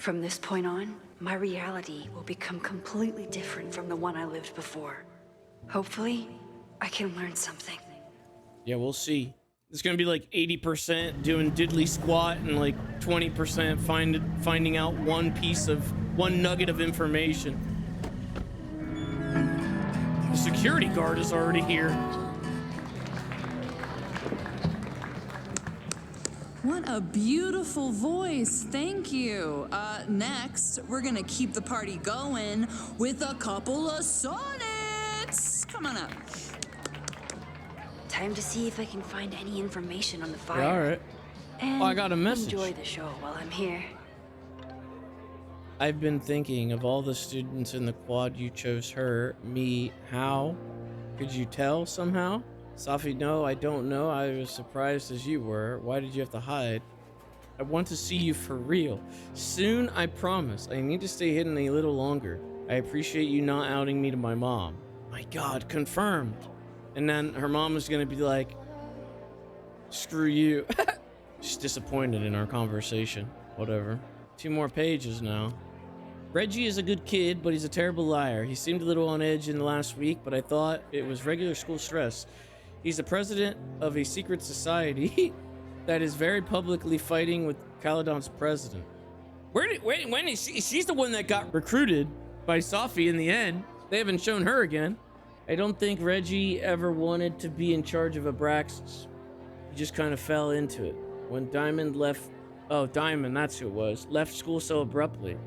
From this point on, my reality will become completely different from the one I lived before. Hopefully, I can learn something. Yeah, we'll see. It's gonna be like 80% doing diddly squat and like 20% finding out one nugget of information. The security guard is already here. What a beautiful voice. Thank you. Next, we're gonna keep the party going with a couple of sonnets. Come on up. Time to see if I can find any information on the fire. Yeah, all right. And I got a message. Enjoy the show while I'm here. I've been thinking of all the students in the quad, you chose her, me, how? Could you tell somehow? Safi, no, I don't know. I was surprised as you were. Why did you have to hide? I want to see you for real. Soon, I promise. I need to stay hidden a little longer. I appreciate you not outing me to my mom. My God, confirmed. And then her mom is going to be like, screw you. She's disappointed in our conversation. Whatever. 2 more pages now. Reggie is a good kid, but he's a terrible liar. He seemed a little on edge in the last week, but I thought it was regular school stress. He's the president of a secret society that is very publicly fighting with Caledon's president. When is she? She's the one that got recruited by Safi in the end. They haven't shown her again. I don't think Reggie ever wanted to be in charge of Abraxas. He just kind of fell into it. When Diamond left, Diamond, that's who it was, left school so abruptly.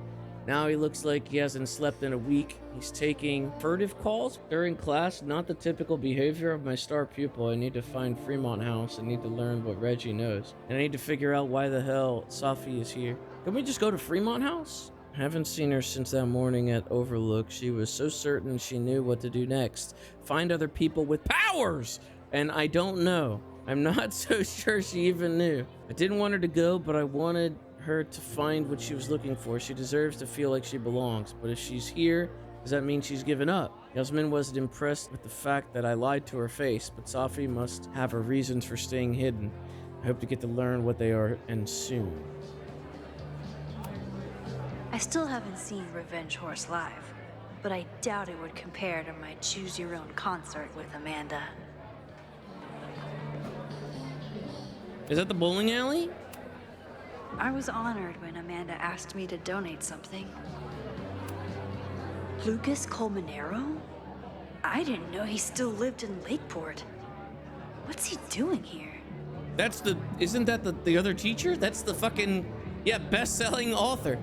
Now he looks like he hasn't slept in a week. He's taking furtive calls during class, not the typical behavior of my star pupil. I need to find Fremont House. I need to learn what Reggie knows. And I need to figure out why the hell Safi is here. Can we just go to Fremont House? I haven't seen her since that morning at Overlook. She was so certain she knew what to do next. Find other people with powers! And I don't know. I'm not so sure she even knew. I didn't want her to go, but I wanted her to find what she was looking for. She deserves to feel like she belongs. But if she's here, does that mean she's given up? Yasmin wasn't impressed with the fact that I lied to her face, but Safi must have her reasons for staying hidden. I hope to get to learn what they are, and soon. I still haven't seen Revenge Horse live, but I doubt it would compare to my Choose Your Own concert with Amanda. Is that the bowling alley? I was honored when Amanda asked me to donate something. Lucas Colmenero? I didn't know he still lived in Lakeport. What's he doing here? Isn't that the other teacher? That's the fucking, best-selling author.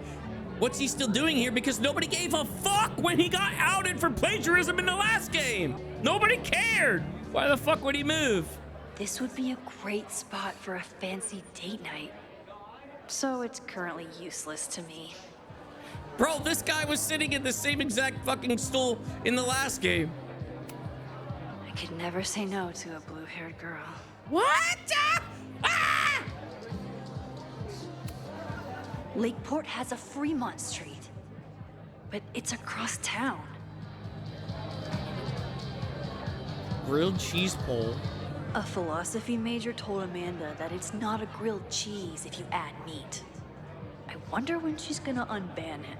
What's he still doing here? Because nobody gave a fuck when he got outed for plagiarism in the last game. Nobody cared. Why the fuck would he move? This would be a great spot for a fancy date night. So it's currently useless to me. Bro, this guy was sitting in the same exact fucking stool in the last game. I could never say no to a blue-haired girl. What? Ah! Lakeport has a Fremont Street, but it's across town. Grilled cheese pole. A philosophy major told Amanda that it's not a grilled cheese if you add meat. I wonder when she's gonna unban him.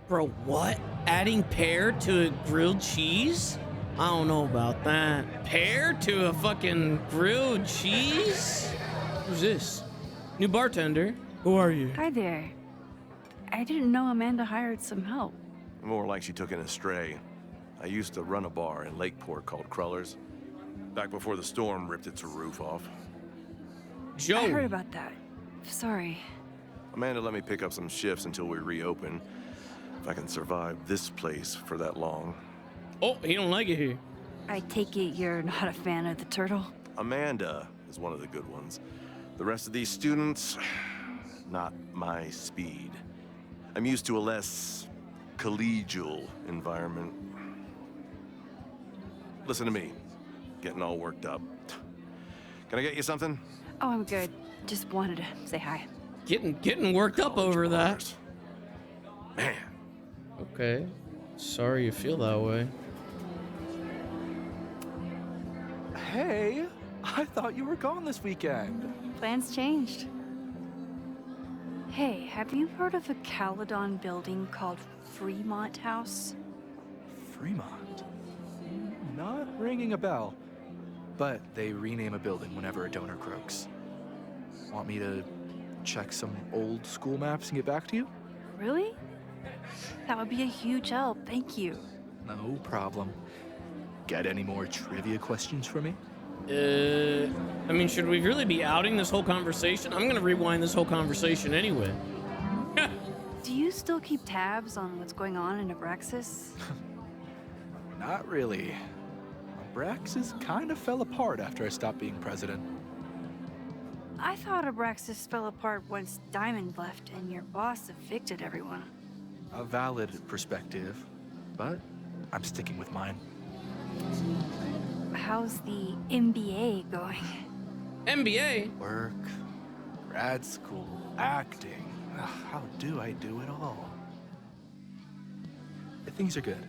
Bro, what? Adding pear to a grilled cheese? I don't know about that. Pear to a fucking grilled cheese? Who's this? New bartender. Who are you? Hi there. I didn't know Amanda hired some help. More like she took in a stray. I used to run a bar in Lakeport called Crullers. Back before the storm ripped its roof off. Joe. I heard about that. Sorry. Amanda let me pick up some shifts until we reopen. If I can survive this place for that long. Oh, he don't like it here. I take it you're not a fan of the turtle? Amanda is one of the good ones. The rest of these students, not my speed. I'm used to a less collegial environment. Listen to me. Getting all worked up. Can I get you something? Oh, I'm good. Just wanted to say hi. Getting worked up over that. Man. Okay. Sorry you feel that way. Hey, I thought you were gone this weekend. Plans changed. Hey, have you heard of a Caledon building called Fremont House? Fremont? Not ringing a bell. But they rename a building whenever a donor croaks. Want me to check some old school maps and get back to you? Really? That would be a huge help, thank you. No problem. Got any more trivia questions for me? I mean, should we really be outing this whole conversation? I'm gonna rewind this whole conversation anyway. Do you still keep tabs on what's going on in Abraxas? Not really. Abraxas kind of fell apart after I stopped being president. I thought Abraxas fell apart once Diamond left and your boss evicted everyone. A valid perspective, but I'm sticking with mine. How's the MBA going? MBA? Work, grad school, acting. Ugh, how do I do it all? Things are good.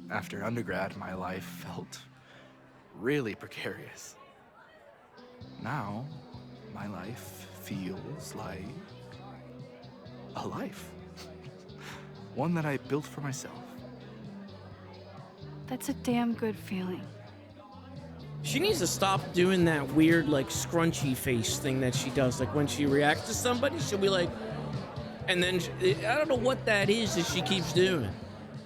After undergrad, my life felt really precarious. Now, my life feels like a life. One that I built for myself. That's a damn good feeling. She needs to stop doing that weird, like, scrunchy face thing that she does. Like, when she reacts to somebody, she'll be like... And then, I don't know what that is that she keeps doing.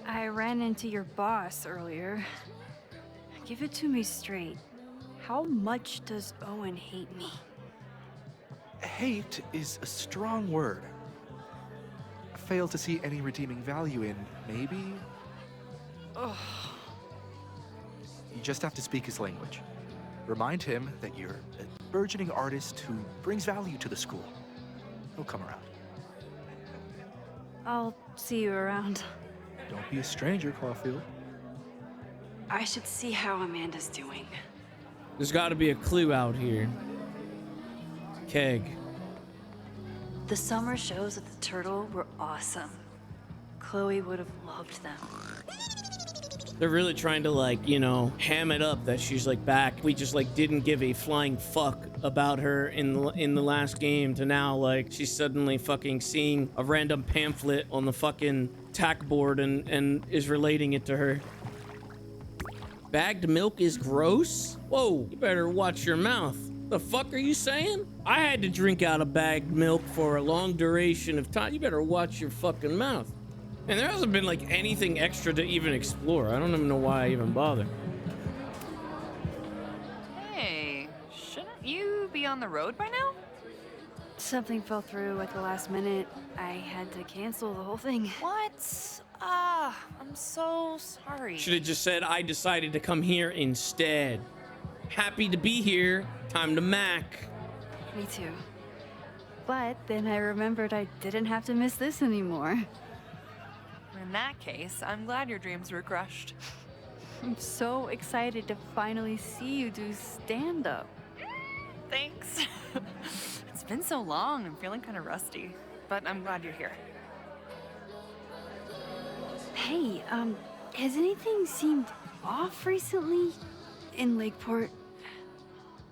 I ran into your boss earlier. Give it to me straight. How much does Owen hate me? Hate is a strong word. Fail to see any redeeming value in, maybe? Ugh. You just have to speak his language. Remind him that you're a burgeoning artist who brings value to the school. He'll come around. I'll see you around. Don't be a stranger, Caulfield. I should see how Amanda's doing. There's got to be a clue out here. Keg. The summer shows at the Turtle were awesome. Chloe would have loved them. They're really trying to, like, you know, ham it up that she's, like, back. We just, like, didn't give a flying fuck about her in the last game to now, like, she's suddenly fucking seeing a random pamphlet on the fucking tack board and is relating it to her. Bagged milk is gross? Whoa, you better watch your mouth. The fuck are you saying? I had to drink out of bagged milk for a long duration of time. You better watch your fucking mouth. And there hasn't been, like, anything extra to even explore. I don't even know why I even bother. Hey, shouldn't you be on the road by now? Something fell through at the last minute. I had to cancel the whole thing. What? I'm so sorry. Should have just said, I decided to come here instead. Happy to be here. Time to Mac. Me too. But then I remembered I didn't have to miss this anymore. In that case, I'm glad your dreams were crushed. I'm so excited to finally see you do stand-up. Thanks. It's been so long, I'm feeling kind of rusty. But I'm glad you're here. Hey, has anything seemed off recently in Lakeport?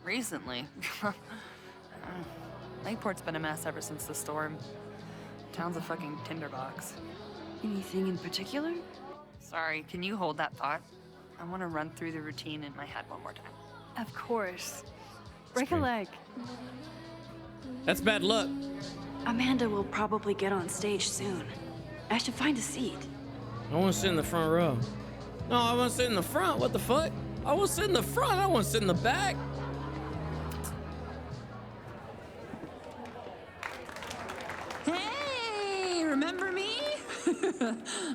Recently. Lakeport's been a mess ever since the storm. Town's a fucking tinderbox. Anything in particular? Sorry, can you hold that thought? I want to run through the routine in my head one more time. Of course. Break a leg. That's bad luck. Amanda will probably get on stage soon. I should find a seat. I want to sit in the front row. No, I want to sit in the front. What the fuck? I want to sit in the front. I want to sit in the back. Hey, remember me?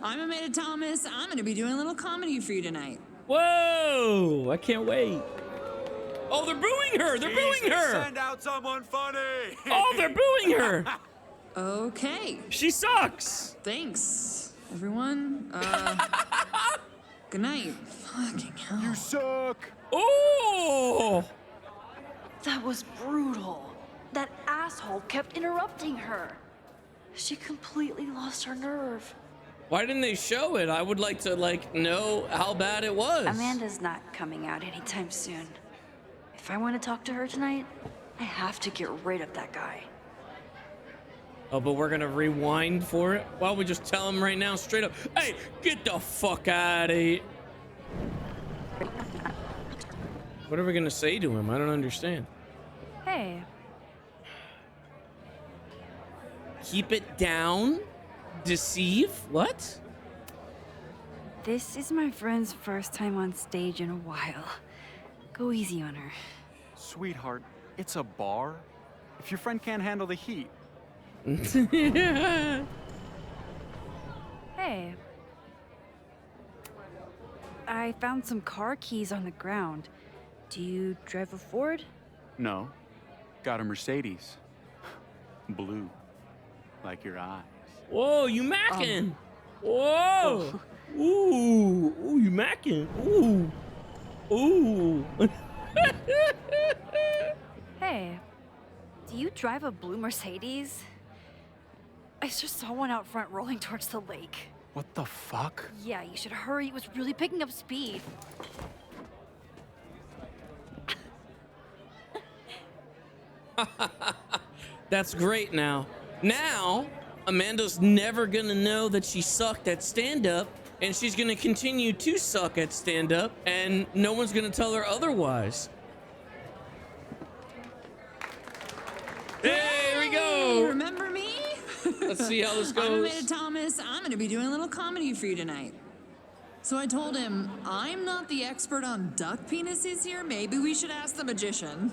I'm Amanda Thomas. I'm going to be doing a little comedy for you tonight. Whoa! I can't wait. Oh, they're booing her. They're booing her. Send out someone funny. Oh, they're booing her. Okay, She sucks. thanks, everyone. Good night. Fucking hell. You suck. Oh! That was brutal. That asshole kept interrupting her. She completely lost her nerve. Why didn't they show it? I would like to, like, know how bad it was. Amanda's not coming out anytime soon. If I want to talk to her tonight, I have to get rid of that guy. Oh, but we're gonna rewind for it? Why don't we just tell him right now, straight up, hey, get the fuck out of here. What are we gonna say to him? I don't understand. Hey, Keep it down? Deceive? What? this is my friend's first time on stage in a while. Go easy on her. Sweetheart, it's a bar. If your friend can't handle the heat, Hey. I found some car keys on the ground. Do you drive a Ford? no. Got a Mercedes. Blue. Like your eyes. Whoa, you macking? Whoa! Ooh, ooh, you macking? Ooh, ooh. Hey, do you drive a blue Mercedes? I just saw one out front rolling towards the lake. What the fuck? Yeah, you should hurry. It was really picking up speed. That's great now. Now, Amanda's never gonna know that she sucked at stand-up, and she's gonna continue to suck at stand-up, and no one's gonna tell her otherwise. Hey, here we Hey, go. remember me? Let's see how this I'm goes. Amanda Thomas. I'm gonna be doing a little comedy for you tonight. So I told him, I'm not the expert on duck penises here. Maybe we should ask the magician.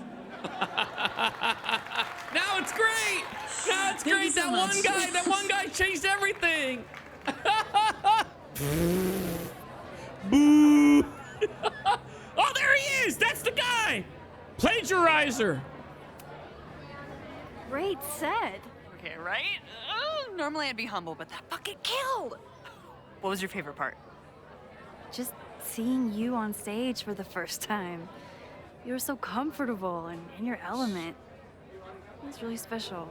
Now it's great. Now it's Thank you great. so much. That one guy changed everything. Boo. Oh, there he is. That's the guy. Plagiarizer. Great set. Okay, right? Normally I'd be humble, but that fucking killed. What was your favorite part? Just seeing you on stage for the first time. You were so comfortable and in your element. It was really special.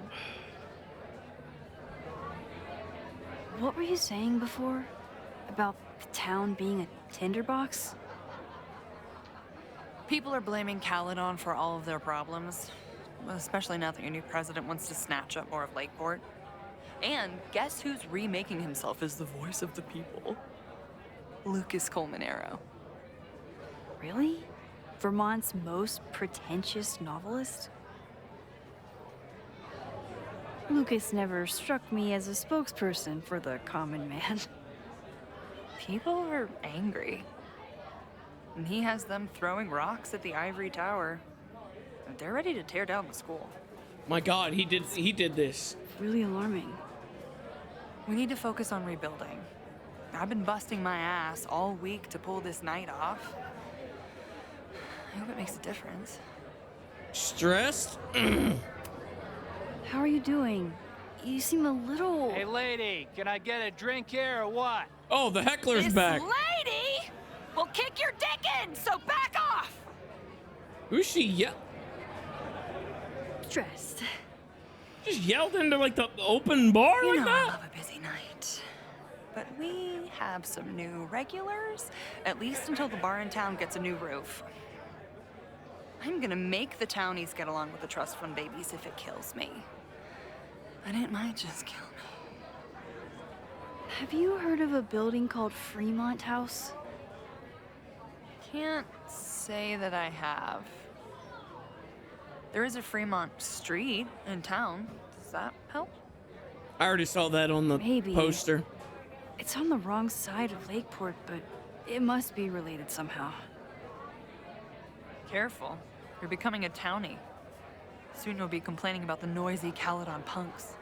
What were you saying before? About the town being a tinderbox? People are blaming Caledon for all of their problems, especially now that your new president wants to snatch up more of Lakeport. And guess who's remaking himself as the voice of the people? Lucas Colmenero. Really? Vermont's most pretentious novelist? Lucas never struck me as a spokesperson for the common man. People are angry. And he has them throwing rocks at the Ivory Tower. They're ready to tear down the school. My God, he did this. Really alarming. We need to focus on rebuilding. I've been busting my ass all week to pull this night off. I hope it makes a difference. Stressed? How are you doing? You seem a little... Hey, lady, can I get a drink here or what? Oh, the heckler's This back. lady will kick your dick in, so back off! Who's she stressed. just yelled into like the open bar You like know I that? love a busy night. But we have some new regulars, at least until the bar in town gets a new roof. I'm gonna make the townies get along with the trust fund babies if it kills me. But it might just kill me. Have you heard of a building called Fremont House? Can't say that I have. There is a Fremont Street in town. Does that help? I already saw that on the Maybe. poster. It's on the wrong side of Lakeport, but it must be related somehow. Careful. You're becoming a townie. Soon you'll be complaining about the noisy Caledon punks.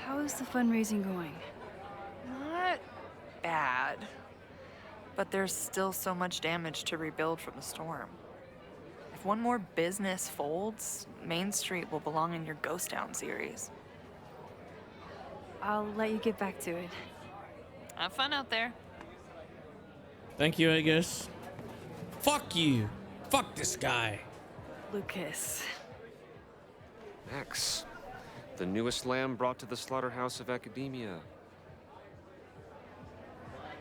How is the fundraising going? Not bad. But there's still so much damage to rebuild from the storm. If one more business folds, Main Street will belong in your Ghost Town series. I'll let you get back to it. Have fun out there. Thank you, I guess. Fuck you. Fuck this guy. Lucas. Max, the newest lamb brought to the slaughterhouse of academia.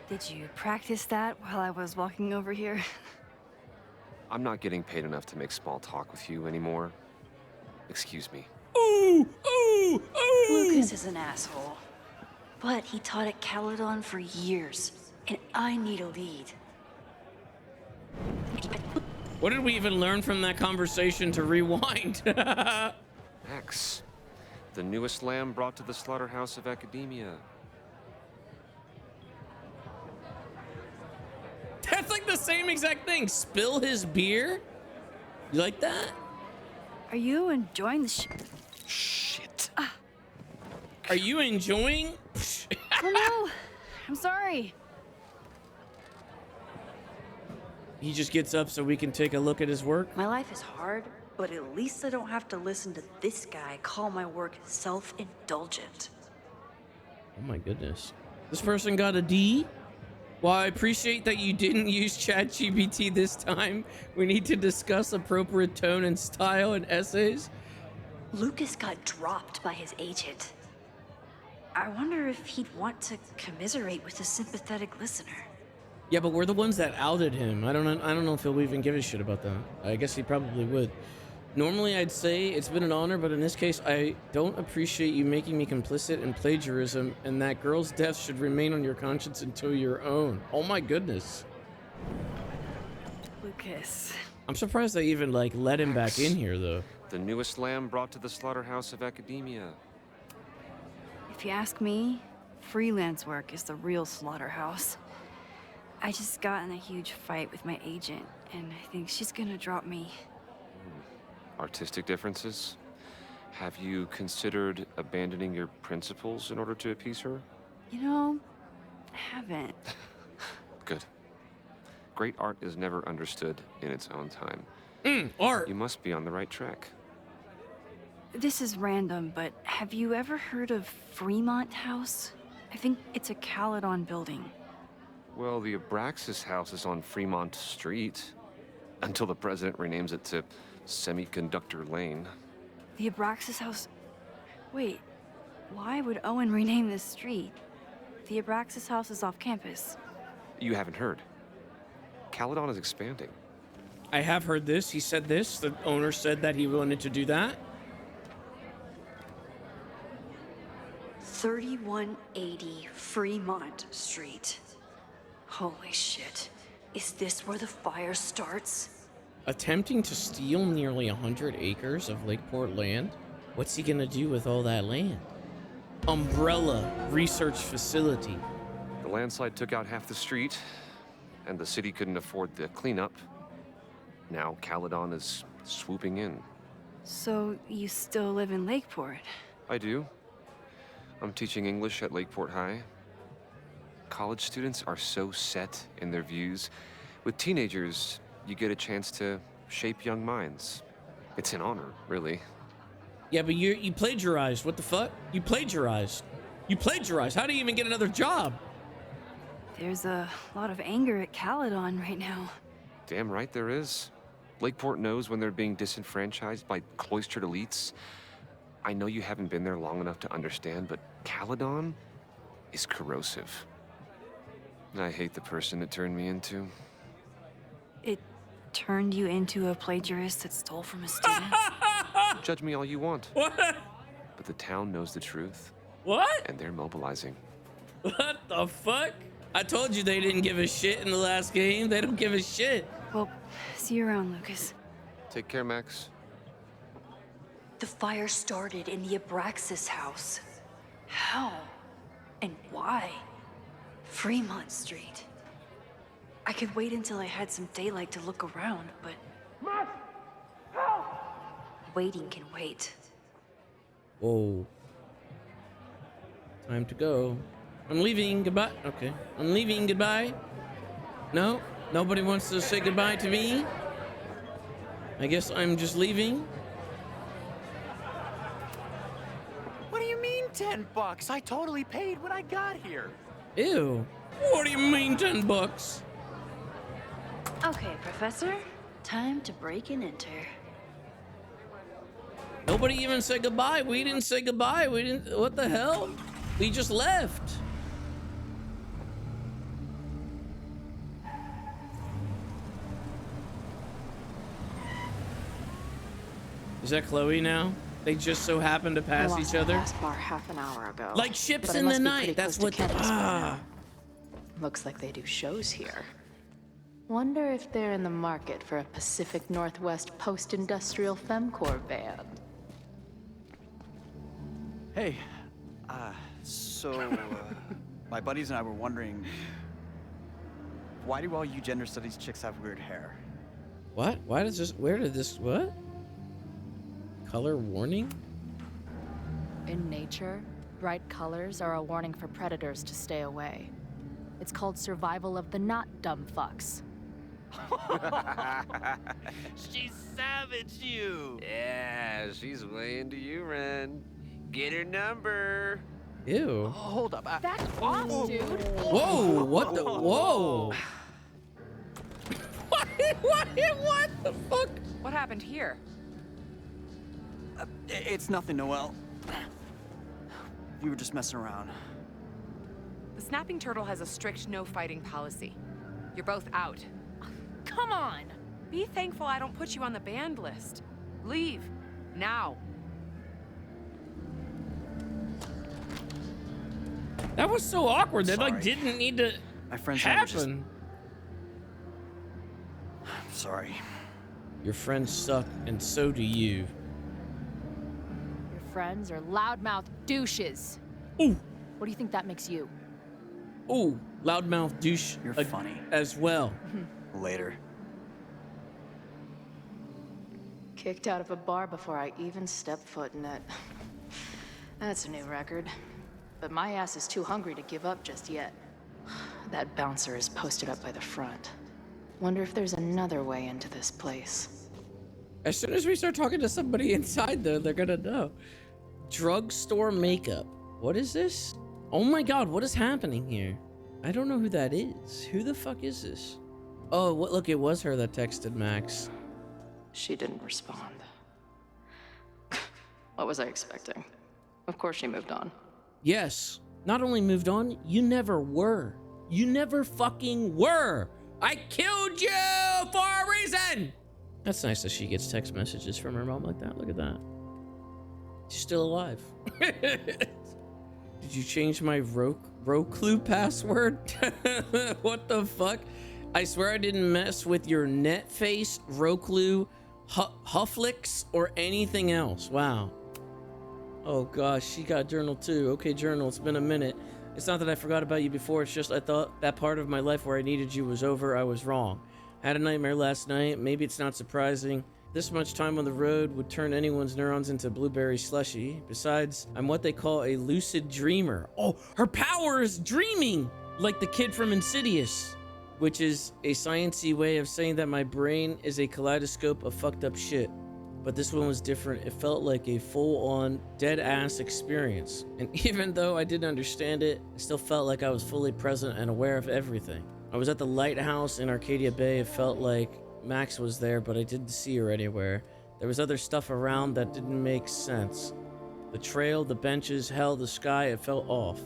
Did you practice that while I was walking over here? I'm not getting paid enough to make small talk with you anymore. Excuse me. Ooh, ooh. Ooh! Ooh! Lucas is an asshole. But he taught at Caledon for years, and I need a lead. What did we even learn from that conversation to rewind? X, the newest lamb brought to the slaughterhouse of academia. That's like the same exact thing. Spill his beer? You like that? Are you enjoying the Shit. Are you enjoying? Oh no! I'm sorry. He just gets up so we can take a look at his work. My life is hard, but at least I don't have to listen to this guy call my work self-indulgent. Oh my goodness. This person got a D? Well, I appreciate that you didn't use ChatGPT this time. We need to discuss appropriate tone and style in essays. Lucas got dropped by his agent. I wonder if he'd want to commiserate with a sympathetic listener. Yeah, but we're the ones that outed him. I don't know if he'll even give a shit about that. I guess he probably would. Normally, I'd say it's been an honor, but in this case, I don't appreciate you making me complicit in plagiarism, and that girl's death should remain on your conscience until your own. Oh my goodness. Lucas. I'm surprised they even, like, let him back in here, though. The newest lamb brought to the slaughterhouse of academia. If you ask me, freelance work is the real slaughterhouse. I just got in a huge fight with my agent, and I think she's gonna drop me. Artistic differences? Have you considered abandoning your principles in order to appease her? You know, I haven't. Good. Great art is never understood in its own time. Art! You must be on the right track. This is random, but have you ever heard of Fremont House? I think it's a Caledon building. Well, the Abraxas house is on Fremont Street. Until the president renames it to Semiconductor Lane. The Abraxas house... Wait, why would Owen rename this street? The Abraxas house is off campus. You haven't heard. Caledon is expanding. I have heard this. He said this. The owner said that he wanted to do that. 3180 Fremont Street. Holy shit. Is this where the fire starts? Attempting to steal nearly 100 acres of Lakeport land? What's he gonna do with all that land? Umbrella Research Facility. The landslide took out half the street, and the city couldn't afford the cleanup. Now Caledon is swooping in. So you still live in Lakeport? I do. I'm teaching English at Lakeport High. College students are so set in their views. With teenagers, you get a chance to shape young minds. It's an honor, really. Yeah, but you plagiarized. What the fuck? You plagiarized. You plagiarized. How do you even get another job? There's a lot of anger at Caledon right now. Damn right there is. Lakeport knows when they're being disenfranchised by cloistered elites. I know you haven't been there long enough to understand, but Caledon is corrosive. I hate the person it turned me into. It turned you into a plagiarist that stole from a student? Judge me all you want. What? But the town knows the truth, What? and they're mobilizing. What the fuck? I told you they didn't give a shit in the last game. They don't give a shit. Well, see you around, Lucas. Take care, Max. The fire started in the Abraxas house. How? And why? Fremont Street. I could wait until I had some daylight to look around, but... Waiting can wait. Whoa. Time to go. I'm leaving. Goodbye. Okay. I'm leaving. Goodbye. No? Nobody wants to say goodbye to me? I guess I'm just leaving. What do you mean $10? I totally paid when I got here. Ew. What do you mean 10 bucks? Okay, Professor. Time to break and enter. Nobody even said goodbye. We didn't say goodbye. We didn't. What the hell? We just left. Is that Chloe now? They just so happen to I pass lost each my other. last bar half an hour ago. Like ships but I in the must be night. pretty That's close to what. Kennedy's by now. Looks like they do shows here. Wonder if they're in the market for a Pacific Northwest post-industrial femcore band. Hey, so my buddies and I were wondering, why do all you gender studies chicks have weird hair? What? Why does this? Where did this? What? Color warning? In nature, bright colors are a warning for predators to stay away. It's called survival of the not dumb fucks. She savaged you. Yeah, she's way into you, Ren. Get her number. Ew. Hold up. That's off, dude. Whoa! What the? Whoa! what the fuck? What happened here? It's nothing, Noelle. We were just messing around. The snapping turtle has a strict no fighting policy. You're both out. Come on! Be thankful I don't put you on the banned list. Leave. Now. That was so awkward. That like Sorry. didn't need to My friends and I were just... happen. I'm sorry. Your friends suck, and so do you. Your friends are loudmouth douches. Ooh, What do you think that makes you? ooh, loudmouth douche. You're funny. As well. Later. Kicked out of a bar before I even stepped foot in it. That's a new record. But my ass is too hungry to give up just yet. That bouncer is posted up by the front. Wonder if there's another way into this place. As soon as we start talking to somebody inside, though, they're gonna know. Drugstore makeup. What is this? Oh my god, what is happening here? I don't know who that is. Who the fuck is this? Oh, what? Look, it was her that texted Max. She didn't respond. What was I expecting? Of course she moved on. Yes. Not only moved on, you never were. You never fucking were. I killed you for a reason. That's nice that she gets text messages from her mom like that. Look at that. She's still alive. Did you change my Roku password? What the fuck? I swear I didn't mess with your Netface, Roku, Hufflix, or anything else. Wow. Oh gosh, she got journal too. Okay, journal, it's been a minute. It's not that I forgot about you before, it's just I thought that part of my life where I needed you was over. I was wrong. Had a nightmare last night. Maybe it's not surprising. This much time on the road would turn anyone's neurons into blueberry slushy. Besides, I'm what they call a lucid dreamer. Oh, her power is dreaming! Like the kid from Insidious. Which is a sciencey way of saying that my brain is a kaleidoscope of fucked up shit. But this one was different. It felt like a full-on, dead-ass experience. And even though I didn't understand it, I still felt like I was fully present and aware of everything. I was at the lighthouse in Arcadia Bay. It felt like Max was there, but I didn't see her anywhere. There was other stuff around that didn't make sense. The trail, the benches, hell, the sky, it felt off.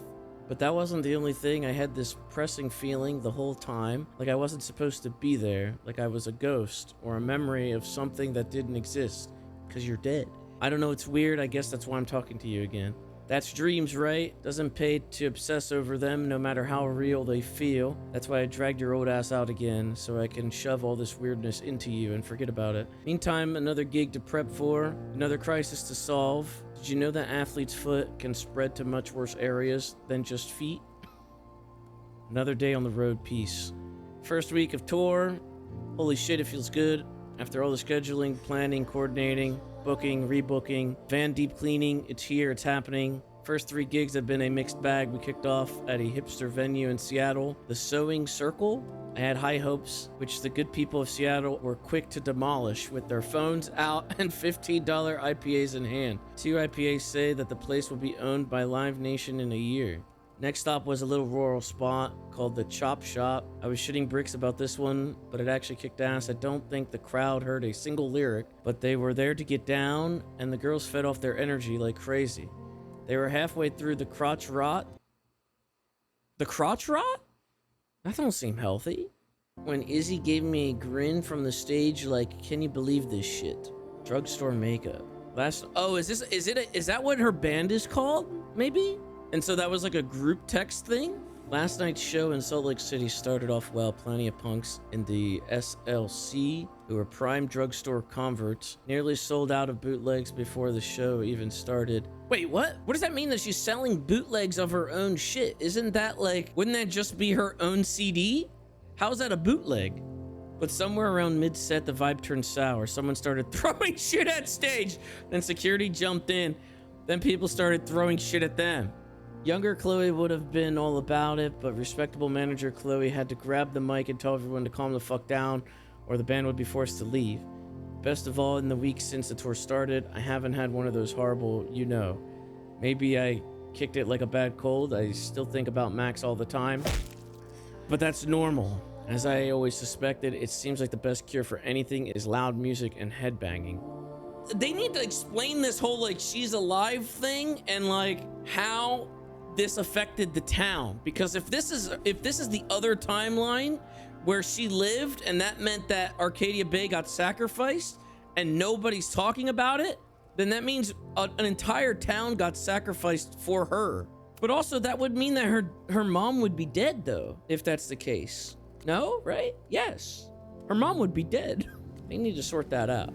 But that wasn't the only thing. I had this pressing feeling the whole time, like I wasn't supposed to be there, like I was a ghost or a memory of something that didn't exist, because you're dead. I don't know, it's weird. I guess that's why I'm talking to you again. That's dreams, right? Doesn't pay to obsess over them, no matter how real they feel. That's why I dragged your old ass out again, so I can shove all this weirdness into you and forget about it. Meantime, another gig to prep for, another crisis to solve. Did you know that athlete's foot can spread to much worse areas than just feet? Another day on the road, peace. First week of tour. Holy shit, it feels good. After all the scheduling, planning, coordinating, booking, rebooking, van deep cleaning, it's here, it's happening. First 3 gigs have been a mixed bag. We kicked off at a hipster venue in Seattle, the Sewing Circle. I had high hopes, which the good people of Seattle were quick to demolish with their phones out and $15 IPAs in hand. 2 IPAs say that the place will be owned by Live Nation in a year. Next stop was a little rural spot called the Chop Shop. I was shitting bricks about this one, but it actually kicked ass. I don't think the crowd heard a single lyric, but they were there to get down, and the girls fed off their energy like crazy. They were halfway through the crotch rot. The crotch rot? That don't seem healthy. When Izzy gave me a grin from the stage like, can you believe this shit? Drugstore makeup. Is that what her band is called? Maybe? And so that was like a group text thing? Last night's show in Salt Lake City started off well. Plenty of punks in the SLC who were prime drugstore converts nearly sold out of bootlegs before the show even started. Wait, what? What does that mean that she's selling bootlegs of her own shit? Isn't that like, wouldn't that just be her own CD? How's that a bootleg? But somewhere around mid-set, the vibe turned sour. Someone started throwing shit at stage. Then security jumped in. Then people started throwing shit at them. Younger Chloe would have been all about it, but respectable manager Chloe had to grab the mic and tell everyone to calm the fuck down, or the band would be forced to leave. Best of all, in the weeks since the tour started, I haven't had one of those horrible, maybe I kicked it like a bad cold. I still think about Max all the time. But that's normal. As I always suspected, it seems like the best cure for anything is loud music and headbanging. They need to explain this whole, like, she's alive thing and, like, how this affected the town. Because if this is the other timeline where she lived and that meant that Arcadia Bay got sacrificed and nobody's talking about it, then that means an entire town got sacrificed for her. But also that would mean that her mom would be dead, though, if that's the case. No, right? Yes. Her mom would be dead. They need to sort that out.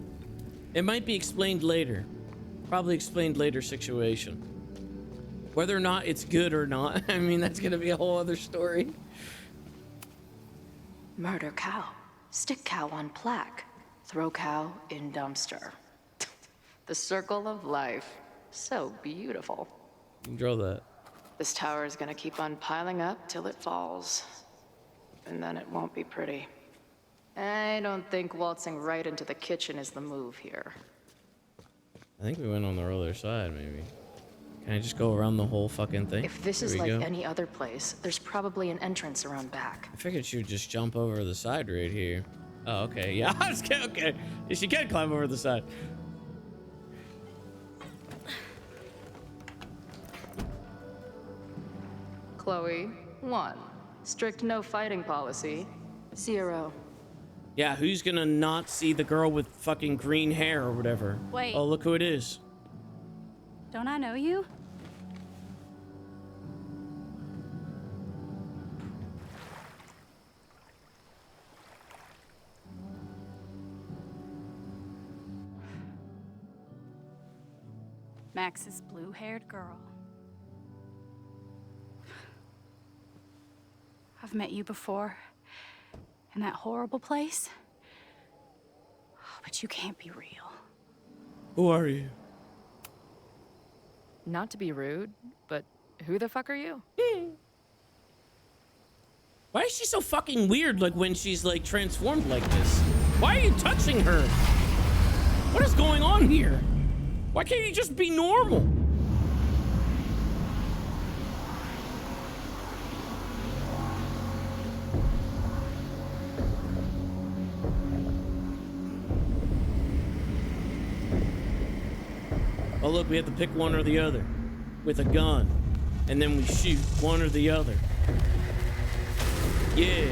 It might be explained later. Probably explained later situation. Whether or not it's good or not, I mean, that's gonna be a whole other story. Murder cow. Stick cow on plaque. Throw cow in dumpster. The circle of life. So beautiful. You can draw that. This tower is gonna keep on piling up till it falls. And then it won't be pretty. I don't think waltzing right into the kitchen is the move here. I think we went on the other side, maybe. Can I just go around the whole fucking thing? If this is like any other place, there's probably an entrance around back. I figured she would just jump over the side right here. Oh, okay. Yeah, okay. Yeah, she can climb over the side. Chloe, 1. Strict no fighting policy. 0. Yeah, who's gonna not see the girl with fucking green hair or whatever? Wait. Oh, look who it is. Don't I know you? Max's blue-haired girl. I've met you before. In that horrible place. But you can't be real. Who are you? Not to be rude, but who the fuck are you? Why is she so fucking weird, like, when she's, like, transformed like this? Why are you touching her? What is going on here? Why can't you just be normal? Oh, look, we have to pick one or the other with a gun. And then we shoot one or the other. Yeah.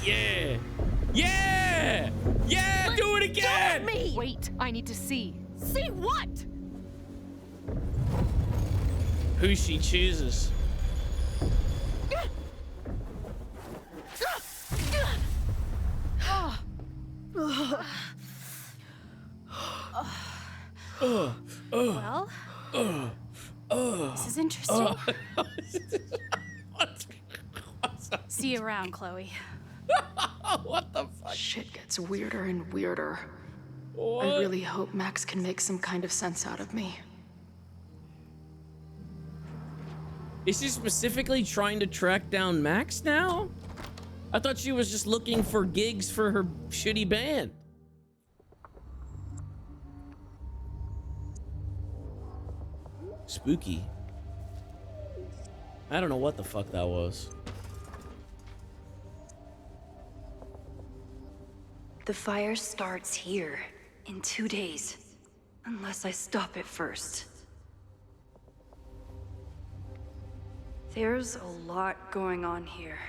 Yeah. Yeah! Yeah! Do it again! Me! Wait, I need to see. See what? Who she chooses. Well, this is interesting. See you around, Chloe. What the fuck? Shit gets weirder and weirder. What? I really hope Max can make some kind of sense out of me. Is she specifically trying to track down Max now? I thought she was just looking for gigs for her shitty band. Spooky. I don't know what the fuck that was. The fire starts here in 2 days, unless I stop it first. There's a lot going on here.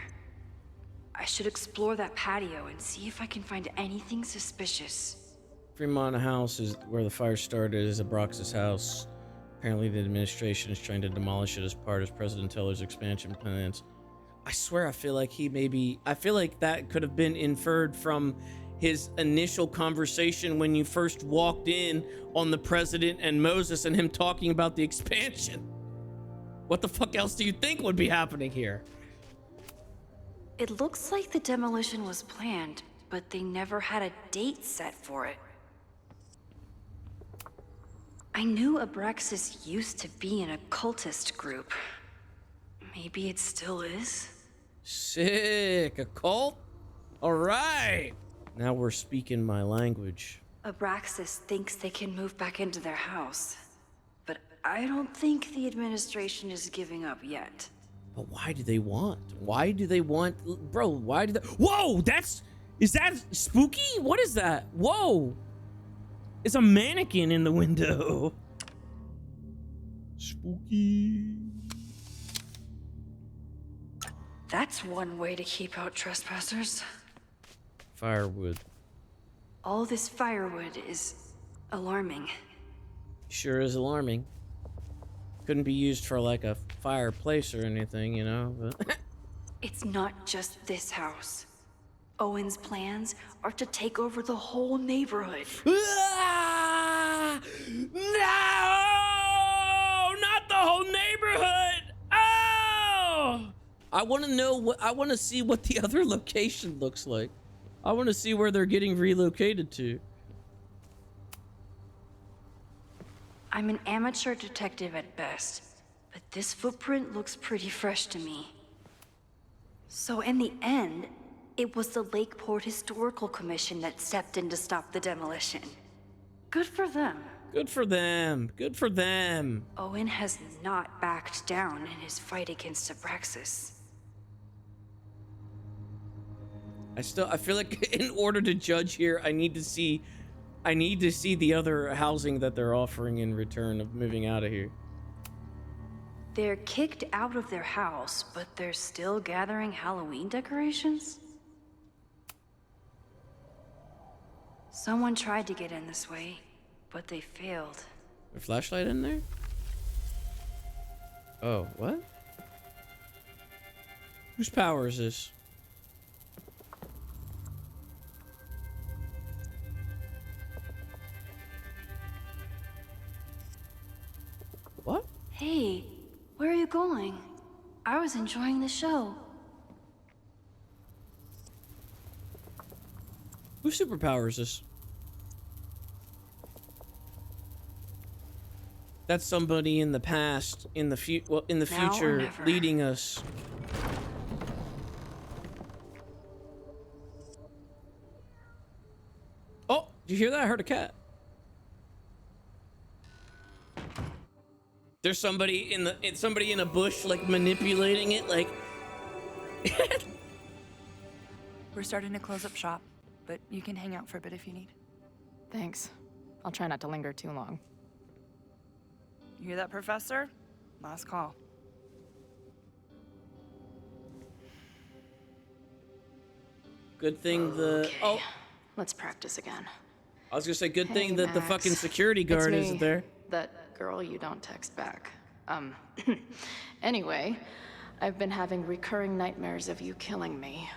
I should explore that patio and see if I can find anything suspicious. Fremont House is where the fire started, is Abraxas' house. Apparently the administration is trying to demolish it as part of President Teller's expansion plans. I swear I feel like I feel like that could have been inferred from his initial conversation when you first walked in on the president and Moses and him talking about the expansion. What the fuck else do you think would be happening here? It looks like the demolition was planned, but they never had a date set for it. I knew Abraxas used to be an occultist group. Maybe it still is? Sick. A cult? All right. Now we're speaking my language. Abraxas thinks they can move back into their house. But I don't think the administration is giving up yet. But why do they want? Bro, why do they... Whoa, is that spooky? What is that? Whoa. It's a mannequin in the window. Spooky. That's one way to keep out trespassers. Firewood. All this firewood is alarming. Sure is alarming. Couldn't be used for like a fireplace or anything, you know, but... It's not just this house. Owen's plans are to take over the whole neighborhood. Ah! No! Not the whole neighborhood! Oh! I want to see what the other location looks like. I want to see where they're getting relocated to. I'm an amateur detective at best, but this footprint looks pretty fresh to me. So in the end, it was the Lakeport Historical Commission that stepped in to stop the demolition. Good for them. Good for them. Good for them. Owen has not backed down in his fight against Abraxas. I feel like in order to judge here, I need to see the other housing that they're offering in return of moving out of here. They're kicked out of their house, but they're still gathering Halloween decorations? Someone tried to get in this way, but they failed. A flashlight in there? Oh, what? Whose power is this? What? Hey, where are you going? I was enjoying the show. Whose superpower is this? That's somebody in the past, in the future, leading us. Oh, did you hear that? I heard a cat. There's somebody in a bush, like manipulating it, like. We're starting to close up shop, but you can hang out for a bit if you need. Thanks. I'll try not to linger too long. You hear that, Professor? Last call. Good thing the Let's practice again. I was gonna say good thing Hey, that the Max. fucking security guard It's isn't me, there. That girl you don't text back. Anyway, I've been having recurring nightmares of you killing me.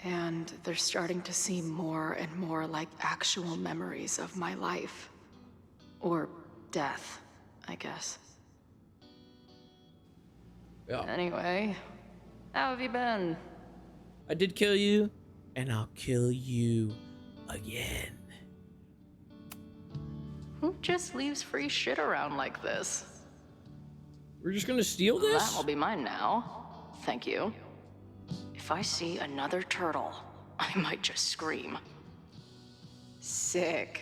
And they're starting to seem more and more like actual memories of my life. Or death, I guess. Yeah. Anyway, how have you been? I did kill you, and I'll kill you again. Who just leaves free shit around like this? We're just gonna steal this? That will be mine now. Thank you. If I see another turtle, I might just scream. Sick.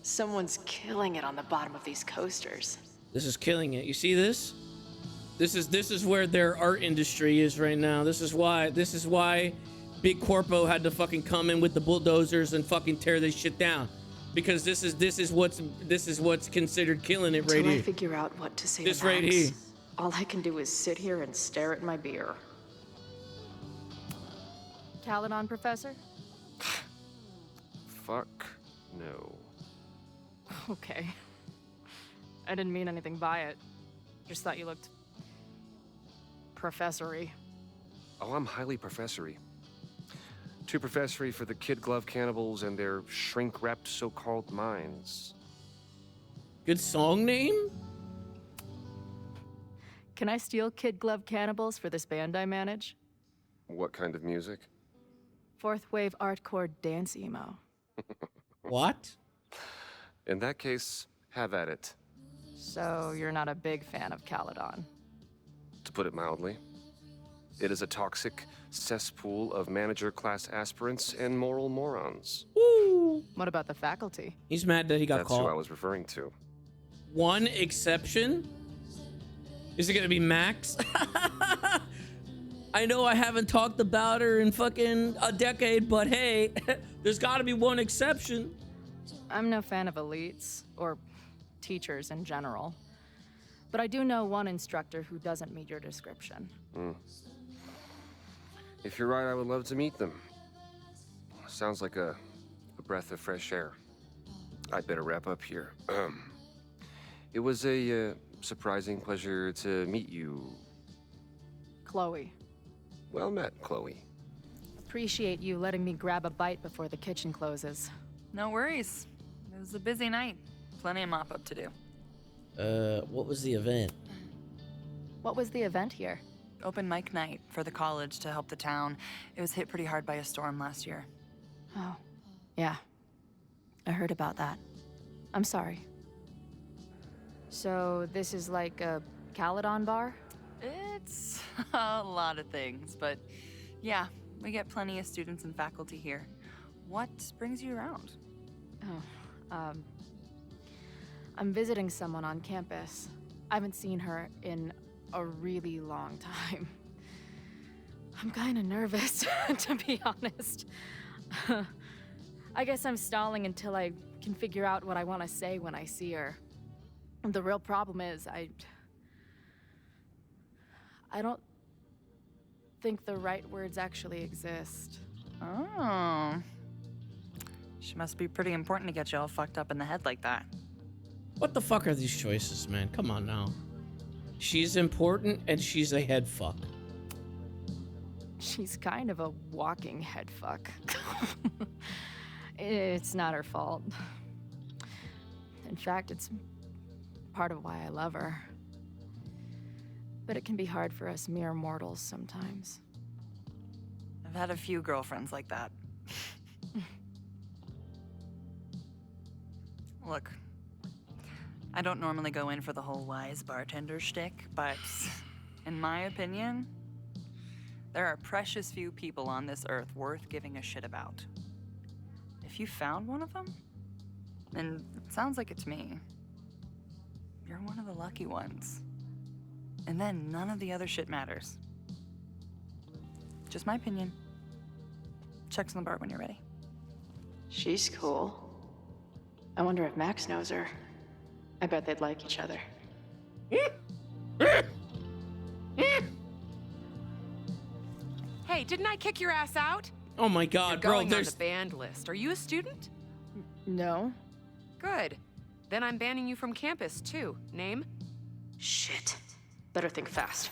Someone's killing it on the bottom of these coasters. This is killing it. You see this? This is where their art industry is right now. This is why Big Corpo had to fucking come in with the bulldozers and fucking tear this shit down. Because this is what's considered killing it right Until I here. figure out what to say This to Max, right here. all I can do is sit here and stare at my beer. Caledon, Professor? Fuck no. Okay. I didn't mean anything by it. Just thought you looked... professory. Oh, I'm highly professory. Too professory for the kid glove cannibals and their shrink-wrapped so-called minds. Good song name? Can I steal Kid Glove Cannibals for this band I manage? What kind of music? Fourth wave artcore dance emo. What? In that case, have at it. So you're not a big fan of Caledon? To put it mildly. It is a toxic cesspool of manager-class aspirants and moral morons. Woo! What about the faculty? He's mad that he got That's caught. who I was referring to. One exception? Is it gonna be Max? I know I haven't talked about her in fucking a decade, but hey, there's gotta be one exception. I'm no fan of elites, or teachers in general. But I do know one instructor who doesn't meet your description. If you're right, I would love to meet them. Sounds like a breath of fresh air. I'd better wrap up here. It was a surprising pleasure to meet you. Chloe. Well met, Chloe. Appreciate you letting me grab a bite before the kitchen closes. No worries. It was a busy night. Plenty of mop-up to do. What was the event? What was the event here? Open mic night for the college to help the town. It was hit pretty hard by a storm last year. Oh, yeah. I heard about that. I'm sorry. So this is like a Caledon bar? It's a lot of things, but yeah, we get plenty of students and faculty here. What brings you around? Oh, I'm visiting someone on campus. I haven't seen her in a really long time. I'm kind of nervous, to be honest. I guess I'm stalling until I can figure out what I want to say when I see her. The real problem is, I don't think the right words actually exist. Oh. She must be pretty important to get you all fucked up in the head like that. What the fuck are these choices, man? Come on now. She's important and she's a head fuck. She's kind of a walking head fuck. It's not her fault. In fact, it's part of why I love her. But it can be hard for us mere mortals sometimes. I've had a few girlfriends like that. Look, I don't normally go in for the whole wise bartender shtick, but in my opinion, there are precious few people on this earth worth giving a shit about. If you found one of them, and it sounds like it's me, you're one of the lucky ones. And then none of the other shit matters. Just my opinion. Check's on the bar when you're ready. She's cool. I wonder if Max knows her. I bet they'd like each other. Hey, didn't I kick your ass out? Oh my god, You're bro, going on there's... the band list. Are you a student? No. Good. Then I'm banning you from campus, too. Name? Shit. Better think fast.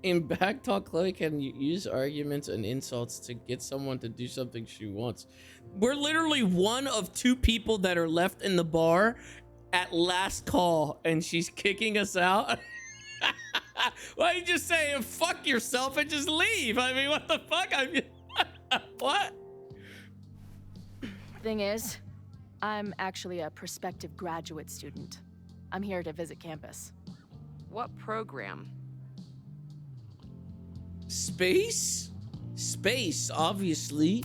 In backtalk, Chloe can use arguments and insults to get someone to do something she wants. We're literally one of two people that are left in the bar at last call, and she's kicking us out. Why don't you just say fuck yourself and just leave? I mean, what the fuck? I mean, what? Thing is, I'm actually a prospective graduate student. I'm here to visit campus. What program? Space? Space, obviously.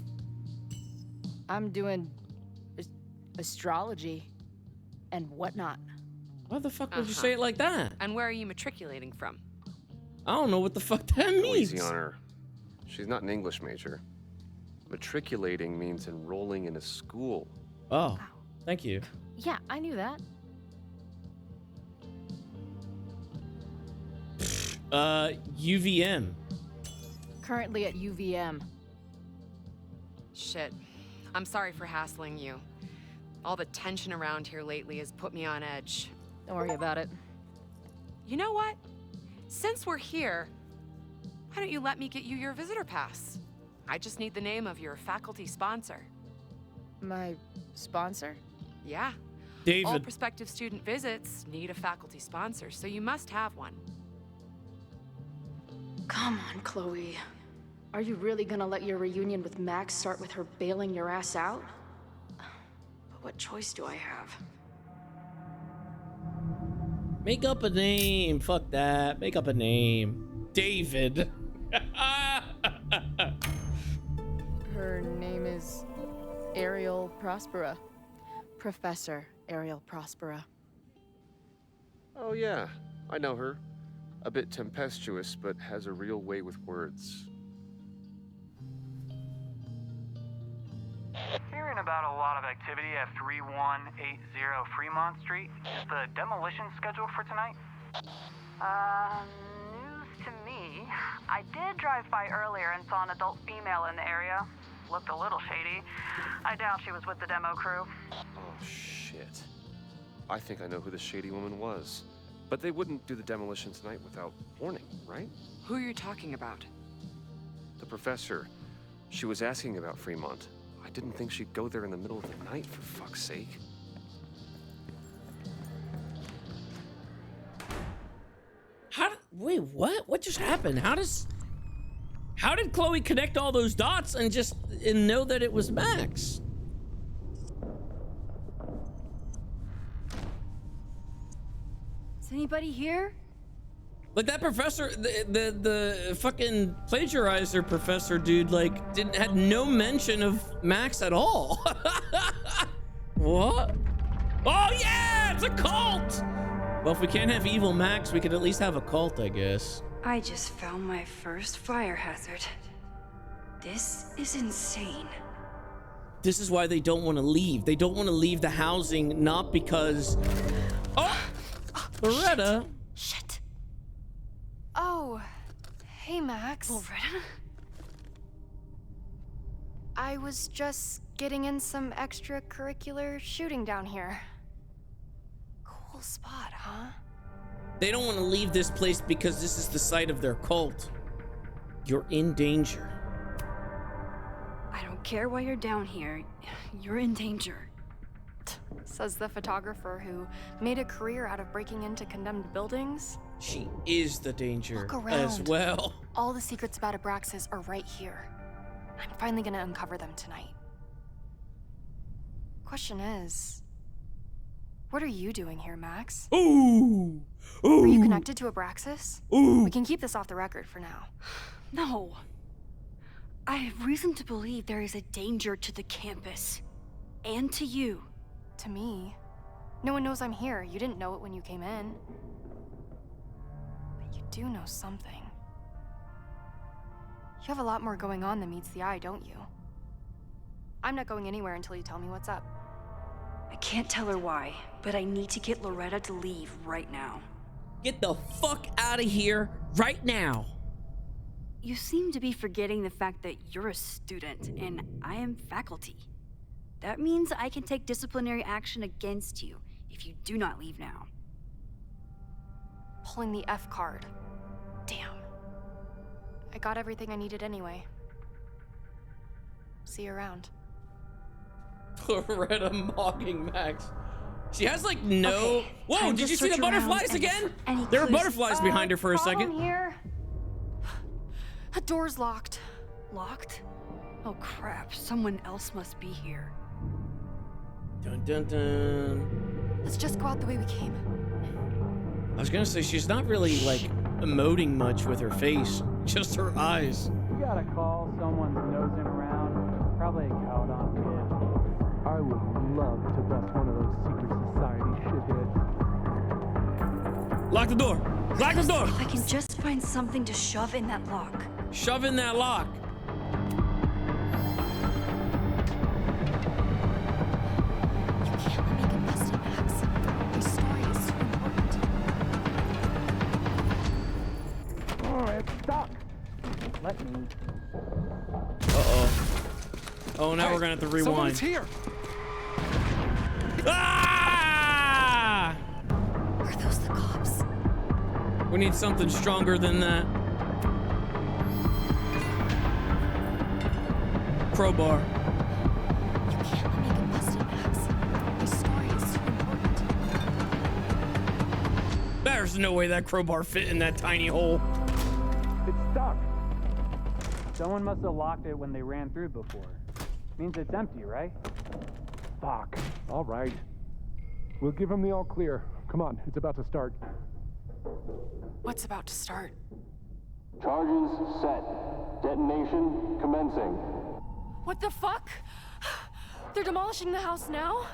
I'm doing astrology and whatnot. Why the fuck would you say it like that? And where are you matriculating from? I don't know what the fuck that Go means. easy on her. She's not an English major. Matriculating means enrolling in a school. Oh, thank you. Yeah, I knew that. UVM. Currently at UVM. Shit. I'm sorry for hassling you. All the tension around here lately has put me on edge. Don't worry about it. You know what? Since we're here, why don't you let me get you your visitor pass? I just need the name of your faculty sponsor. My sponsor? Yeah. David. All prospective student visits need a faculty sponsor, so you must have one. Come on, Chloe. Are you really gonna let your reunion with Max start with her bailing your ass out? But what choice do I have? Make up a name. Fuck that. Make up a name. David. Her name is Ariel Prospera. Professor Ariel Prospera. Oh yeah, I know her. A bit tempestuous, but has a real way with words. Hearing about a lot of activity at 3180 Fremont Street. Is the demolition scheduled for tonight? News to me. I did drive by earlier and saw an adult female in the area. Looked a little shady. I doubt she was with the demo crew. Oh shit. I think I know who the shady woman was. But they wouldn't do the demolition tonight without warning, right? Who are you talking about? The professor. She was asking about Fremont. I didn't think she'd go there in the middle of the night, for fuck's sake. Wait, what? What just happened? How did Chloe connect all those dots and know that it was Max? Is anybody here? Like that professor, the fucking plagiarizer professor dude, like had no mention of Max at all. What? Oh yeah, it's a cult. Well, if we can't have evil Max, we could at least have a cult, I guess. I just found my first fire hazard. This is insane. This is why they don't want to leave. They don't want to leave the housing, not because... Oh! Loretta! Shit. Oh, hey, Max. Loretta? I was just getting in some extracurricular shooting down here. Cool spot, huh? They don't want to leave this place because this is the site of their cult. You're in danger. I don't care why you're down here. You're in danger. Says the photographer who made a career out of breaking into condemned buildings. She is the danger Look around. as well. All the secrets about Abraxas are right here. I'm finally gonna uncover them tonight. Question is, what are you doing here, Max? Ooh! Ooh! Are you connected to Abraxas? Ooh! We can keep this off the record for now. No. I have reason to believe there is a danger to the campus. And to you. To me? No one knows I'm here. You didn't know it when you came in. But you do know something. You have a lot more going on than meets the eye, don't you? I'm not going anywhere until you tell me what's up. I can't tell her why, but I need to get Loretta to leave right now. Get the fuck out of here right now. You seem to be forgetting the fact that you're a student and I am faculty. That means I can take disciplinary action against you if you do not leave now. Pulling the F card. Damn. I got everything I needed anyway. See you around. Loretta mocking Max. She has like no... Okay, Whoa, did you see the butterflies again? There were butterflies behind her for a second. Here? The door's locked. Locked? Oh crap, someone else must be here. Dun dun dun. Let's just go out the way we came. I was gonna say, she's not really like emoting much with her face, just her eyes. You got a call, someone's nosing around. Probably a Caledon kid. I would love to bust one of those secret society shitheads. Lock the door! Lock the door! If I can just find something to shove in that lock. Shove in that lock. You can't let me get busted, Max. Your story is too important. Oh, it's stuck. Let me. Uh-oh. Oh, now we're gonna have to rewind. Someone's here. Ah! Are those the cops? We need something stronger than that. Crowbar. You can't let me get busted, Max. My story is too important. There's no way that crowbar fit in that tiny hole. It's stuck. Someone must have locked it when they ran through before. Means it's empty, right? Fuck. All right. We'll give him the all clear. Come on, it's about to start. What's about to start? Charges set. Detonation commencing. What the fuck? They're demolishing the house now?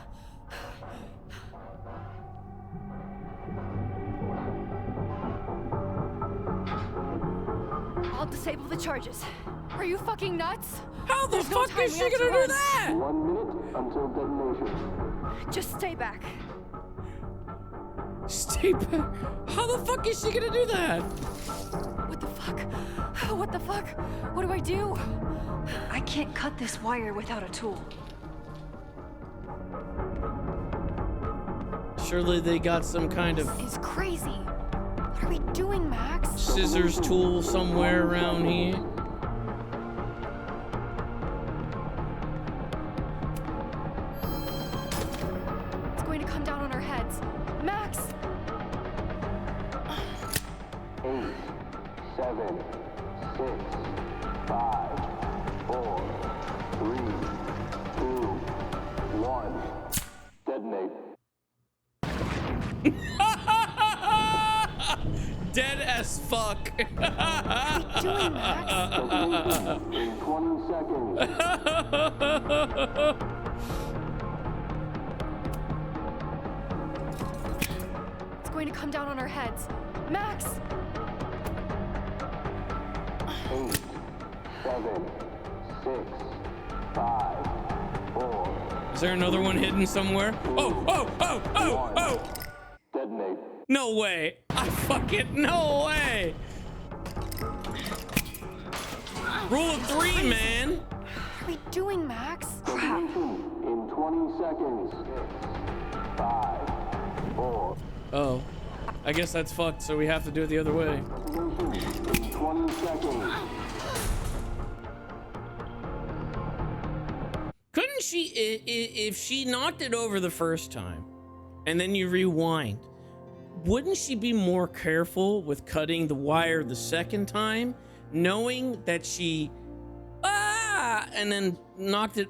I'll disable the charges. Are you fucking nuts? How the There's no fuck time, is we she have to gonna do run. that? 1 minute until detonation. Just stay back. Stay back. How the fuck is she gonna do that? What the fuck? What the fuck? What do I do? I can't cut this wire without a tool. Surely they got some kind of It's crazy. What are we doing, Max? scissors tool somewhere around here. It's going to come down on our heads. Max! 8, 7, 6, 5, 4, 3, 2, 1. Detonate. Dead as fuck. What are we doing, Max? Detonation in 20 seconds. It's going to come down on our heads. Max! 8, 7, 6, 5, 4. Is there another one hidden somewhere? Oh! Detonate. No way. I fucking no way. Rule of 3, man. What are we doing, Max? Detonation in 20 seconds. 5, 4. Oh. I guess that's fucked, so we have to do it the other way. Detonation in 20 seconds. Couldn't she, if she knocked it over the first time, and then you rewind, wouldn't she be more careful with cutting the wire the second time, knowing that she, and then knocked it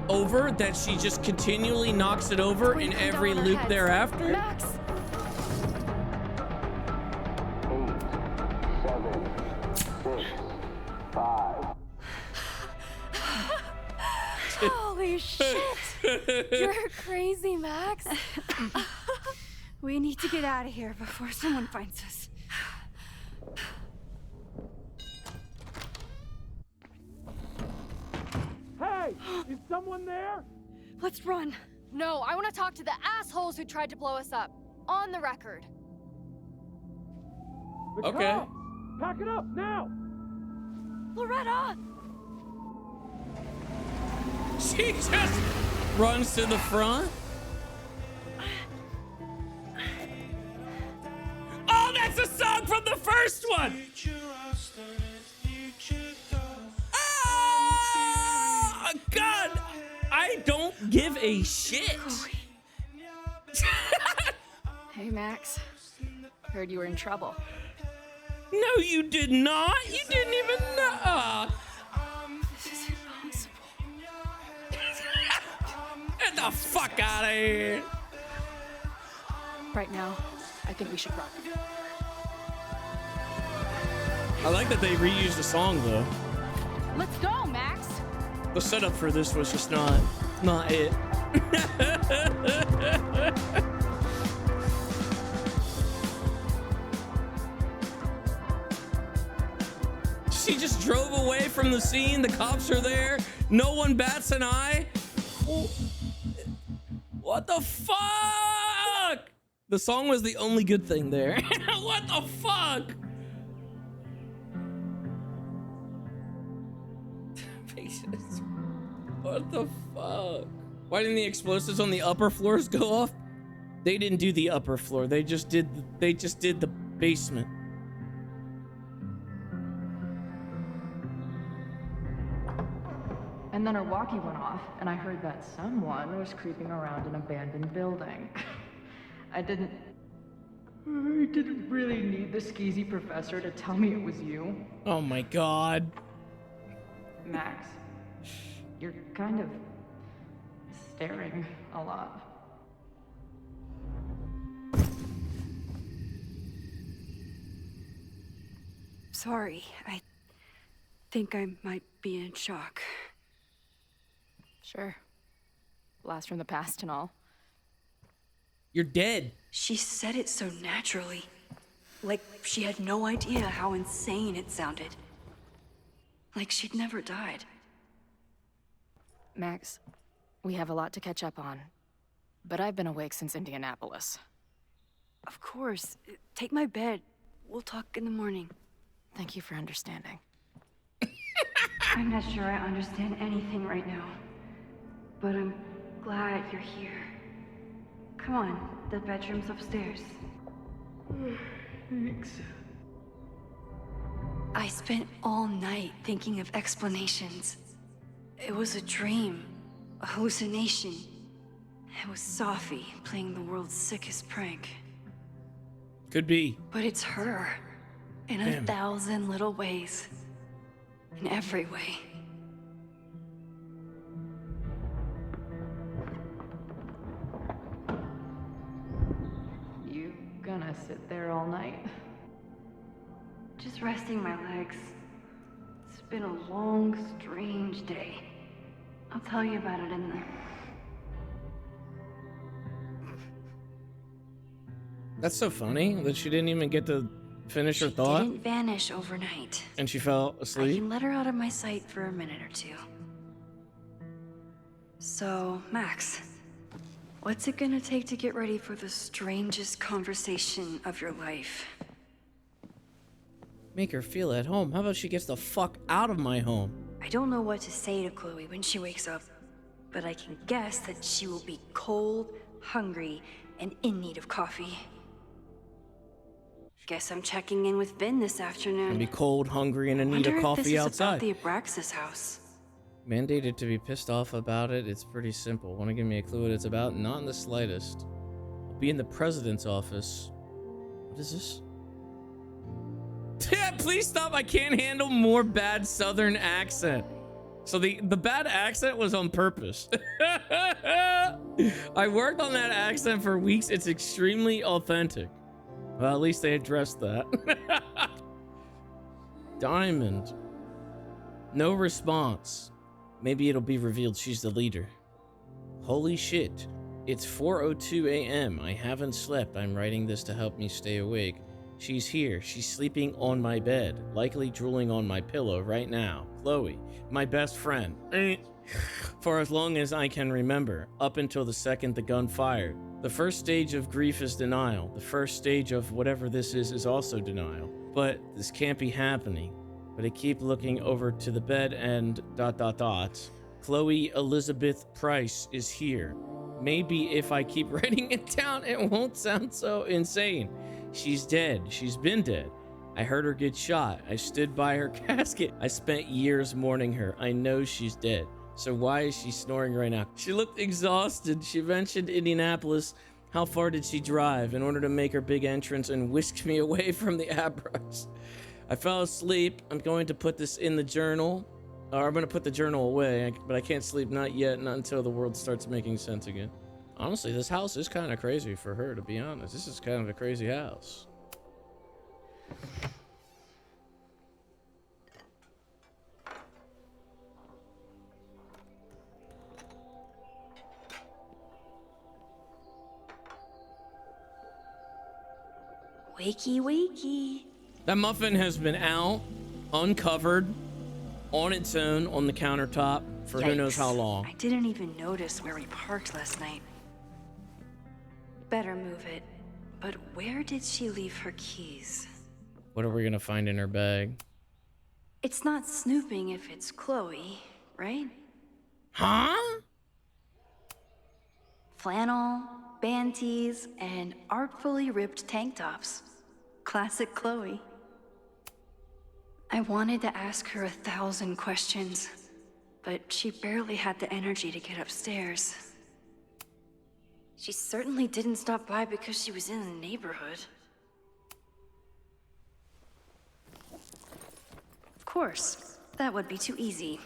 over, that she just continually knocks it over in every loop thereafter? Max! 8, 7, 6, 5. Holy shit! You're crazy, Max. We need to get out of here before someone finds us. Hey! Is someone there? Let's run. No, I want to talk to the assholes who tried to blow us up. On the record. The Okay. cops! Pack it up now! Loretta! She just runs to the front. Oh, that's a song from the first one. Oh, God. I don't give a shit. Hey, Max. Heard you were in trouble. No, you did not. You didn't even know. This is impossible. Get the fuck out of here. Right now, I think we should run. I like that they reused the song, though. Let's go, Max! The setup for this was just not it. She just drove away from the scene. The cops are there. No one bats an eye. What the fuck? The song was the only good thing there. What the fuck? What the fuck? Why didn't the explosives on the upper floors go off? They didn't do the upper floor. They just did the basement. And then our walkie went off, and I heard that someone was creeping around an abandoned building. I didn't really need the skeezy professor to tell me it was you. Oh my god. Max, you're kind of staring a lot. Sorry, I think I might be in shock. Sure. Blast from the past and all. You're dead. She said it so naturally. Like she had no idea how insane it sounded. Like she'd never died. Max, we have a lot to catch up on. But I've been awake since Indianapolis. Of course. Take my bed. We'll talk in the morning. Thank you for understanding. I'm not sure I understand anything right now. But I'm glad you're here. Come on, the bedroom's upstairs. Thanks. I spent all night thinking of explanations. It was a dream, a hallucination. It was Safi playing the world's sickest prank. Could be. But it's her. In a Damn. 1,000 little ways. In every way. You gonna sit there all night? Just resting my legs. It's been a long, strange day. I'll tell you about it in the... That's so funny that she didn't even get to finish her thought. Didn't vanish overnight. And she fell I asleep. can let her out of my sight for a minute or two. So, Max, what's it gonna take to get ready for the strangest conversation of your life? Make her feel at home. How about she gets the fuck out of my home? I don't know what to say to Chloe when she wakes up, but I can guess that she will be cold, hungry, and in need of coffee. Guess I'm checking in with Vin this afternoon. And be cold, hungry, and in need Wonder of coffee if this outside. Is about the Abraxas house. Mandated to be pissed off about it. It's pretty simple. Want to give me a clue what it's about? Not in the slightest. I'll be in the president's office. What is this? Yeah, please stop. I can't handle more bad southern accent. So the bad accent was on purpose. I worked on that accent for weeks. It's extremely authentic. Well, at least they addressed that. Diamond. No response. Maybe it'll be revealed she's the leader. Holy shit. It's 4:02 a.m. I haven't slept. I'm writing this to help me stay awake. She's here. She's sleeping on my bed, likely drooling on my pillow right now. Chloe, my best friend. For as long as I can remember, up until the second the gun fired. The first stage of grief is denial. The first stage of whatever this is also denial. But this can't be happening. But I keep looking over to the bed and ... Chloe Elizabeth Price is here. Maybe if I keep writing it down, it won't sound so insane. She's dead. She's been dead. I heard her get shot. I stood by her casket. I spent years mourning her. I know she's dead. So why is she snoring right now? She looked exhausted. She mentioned Indianapolis. How far did she drive in order to make her big entrance and whisk me away from the Abraxas? I fell asleep. I'm going to put this in the journal. Or I'm going to put the journal away, but I can't sleep, not yet, not until the world starts making sense again. Honestly, this house is kind of crazy for her, to be honest. This is kind of a crazy house. Wakey, wakey. That muffin has been out, uncovered, on its own on the countertop for who knows how long. I didn't even notice where we parked last night. Better move it. But where did she leave her keys? What are we gonna find in her bag? It's not snooping if it's Chloe, right? Huh? Flannel, band tees, and artfully ripped tank tops. Classic Chloe. I wanted to ask her 1,000 questions, but she barely had the energy to get upstairs. She certainly didn't stop by because she was in the neighborhood. Of course, that would be too easy.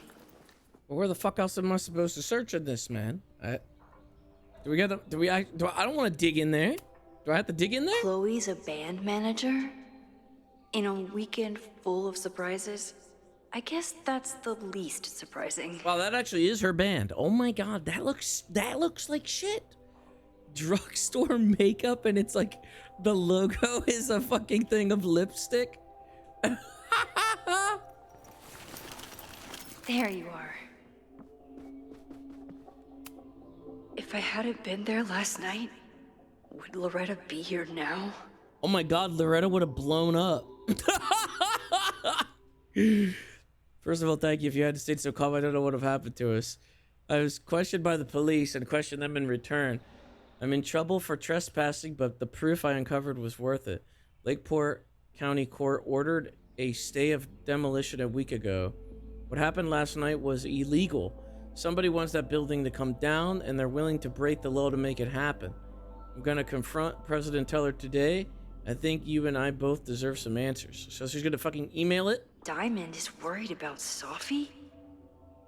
Well, where the fuck else am I supposed to search in this, man? Do we get the? Do we? I don't want to dig in there. Do I have to dig in there? Chloe's a band manager? In a weekend full of surprises? I guess that's the least surprising. Wow, that actually is her band. Oh my god, that looks like shit. Drugstore makeup, and it's like the logo is a fucking thing of lipstick. There you are. If I hadn't been there last night, would Loretta be here now? Oh my god, Loretta would have blown up. First of all, thank you. If you hadn't stayed so calm, I don't know what would have happened to us. I was questioned by the police and questioned them in return. I'm in trouble for trespassing, but the proof I uncovered was worth it. Lakeport County Court ordered a stay of demolition a week ago. What happened last night was illegal. Somebody wants that building to come down, and they're willing to break the law to make it happen. I'm gonna confront President Teller today. I think you and I both deserve some answers. So she's gonna fucking email it? Diamond is worried about Safi?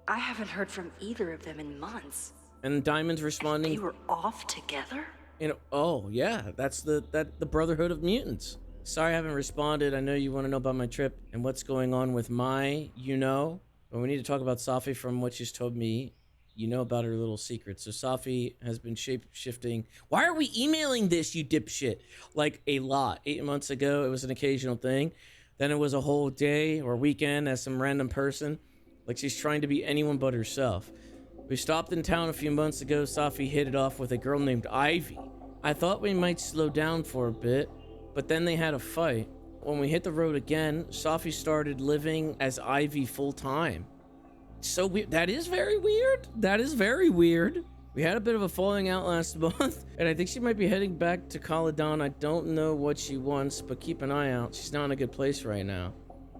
I haven't heard from either of them in months. And Diamond's responding. They were off together? You know, oh yeah, that's the Brotherhood of Mutants. Sorry I haven't responded. I know you want to know about my trip and what's going on with but we need to talk about Safi. From what she's told me, you know about her little secret. So Safi has been shape-shifting. Why are we emailing this, you dipshit? Like a lot. 8 months ago, it was an occasional thing. Then it was a whole day or weekend as some random person. Like she's trying to be anyone but herself. We stopped in town a few months ago. Safi hit it off with a girl named Ivy. I thought we might slow down for a bit, but then they had a fight. When we hit the road again, Safi started living as Ivy full time. So weird. That is very weird. That is very weird. We had a bit of a falling out last month, and I think she might be heading back to Caledon. I don't know what she wants, but keep an eye out. She's not in a good place right now.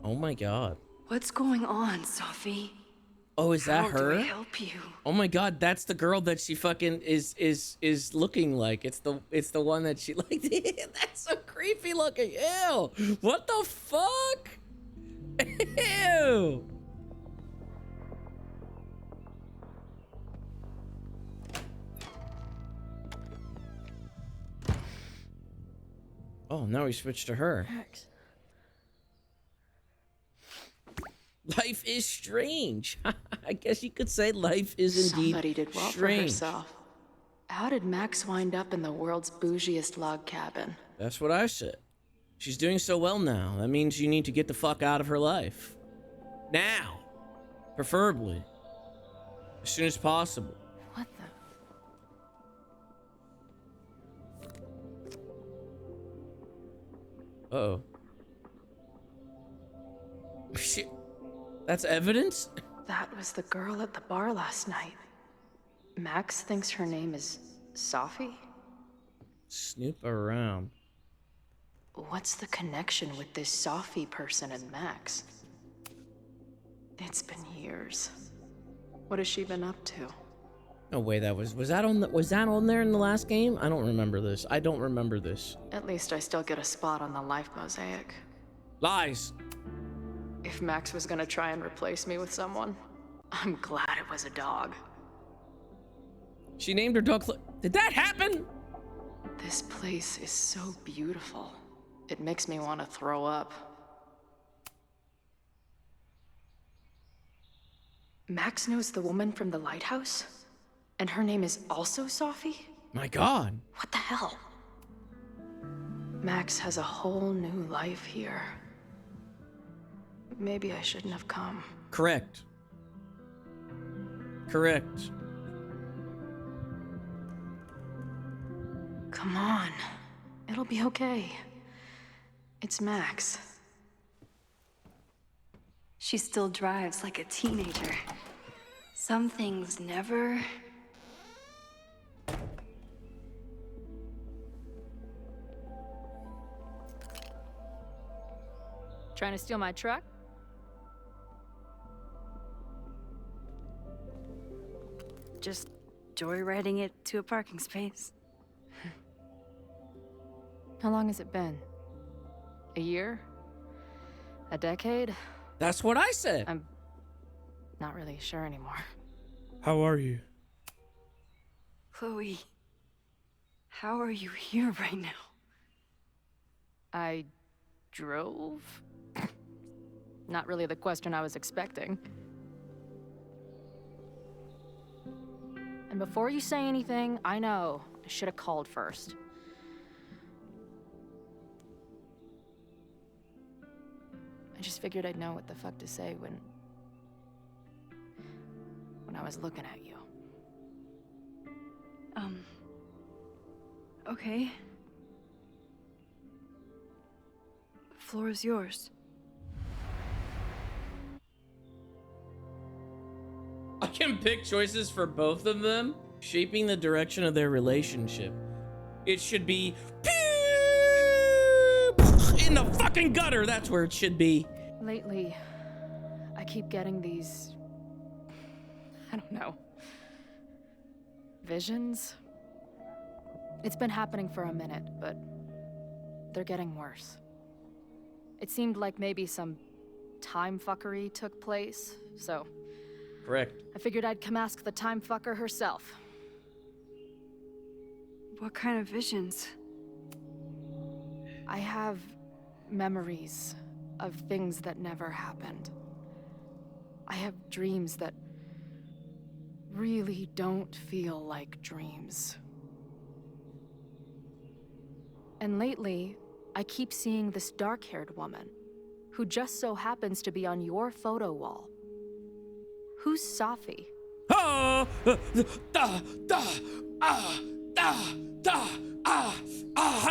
Oh my god. What's going on, Safi? Oh, is that her? How do I help you? Oh my god, that's the girl that she fucking is looking like. It's the one that she like. That's so creepy looking. Ew. What the fuck? Ew. Oh, now we switched to her. Life is strange. I guess you could say life is indeed Somebody did well strange. for herself. How did Max wind up in the world's bougiest log cabin? That's what I said. She's doing so well now. That means you need to get the fuck out of her life. Now. Preferably. As soon as possible. What the? Uh-oh. Shit. That's evidence? That was the girl at the bar last night. Max thinks her name is Safi? Snoop around. What's the connection with this Safi person and Max? It's been years. What has she been up to? No way that was that on there in the last game? I don't remember this. I don't remember this. At least I still get a spot on the life mosaic. Lies. If Max was gonna try and replace me with someone, I'm glad it was a dog. She named her dog. Did that happen? This place is so beautiful. It makes me want to throw up. Max knows the woman from the lighthouse? And her name is also Safi? My god. What the hell? Max has a whole new life here. Maybe I shouldn't have come. Correct. Correct. Come on. It'll be okay. It's Max. She still drives like a teenager. Some things never... Trying to steal my truck? Just joyriding it to a parking space. How long has it been? A year? A decade? That's what I said. I'm not really sure anymore. How are you? Chloe, how are you here right now? I drove? Not really the question I was expecting. And before you say anything, I know I should have called first. I just figured I'd know what the fuck to say when I was looking at you. Okay. The floor is yours. I can pick choices for both of them, shaping the direction of their relationship. It should be in the fucking gutter. That's where it should be. Lately, I keep getting these, I don't know, visions. It's been happening for a minute, but they're getting worse. It seemed like maybe some time fuckery took place, so... Correct. I figured I'd come ask the time fucker herself. What kind of visions? I have memories of things that never happened. I have dreams that really don't feel like dreams. And lately, I keep seeing this dark-haired woman who just so happens to be on your photo wall. Who's Safi? How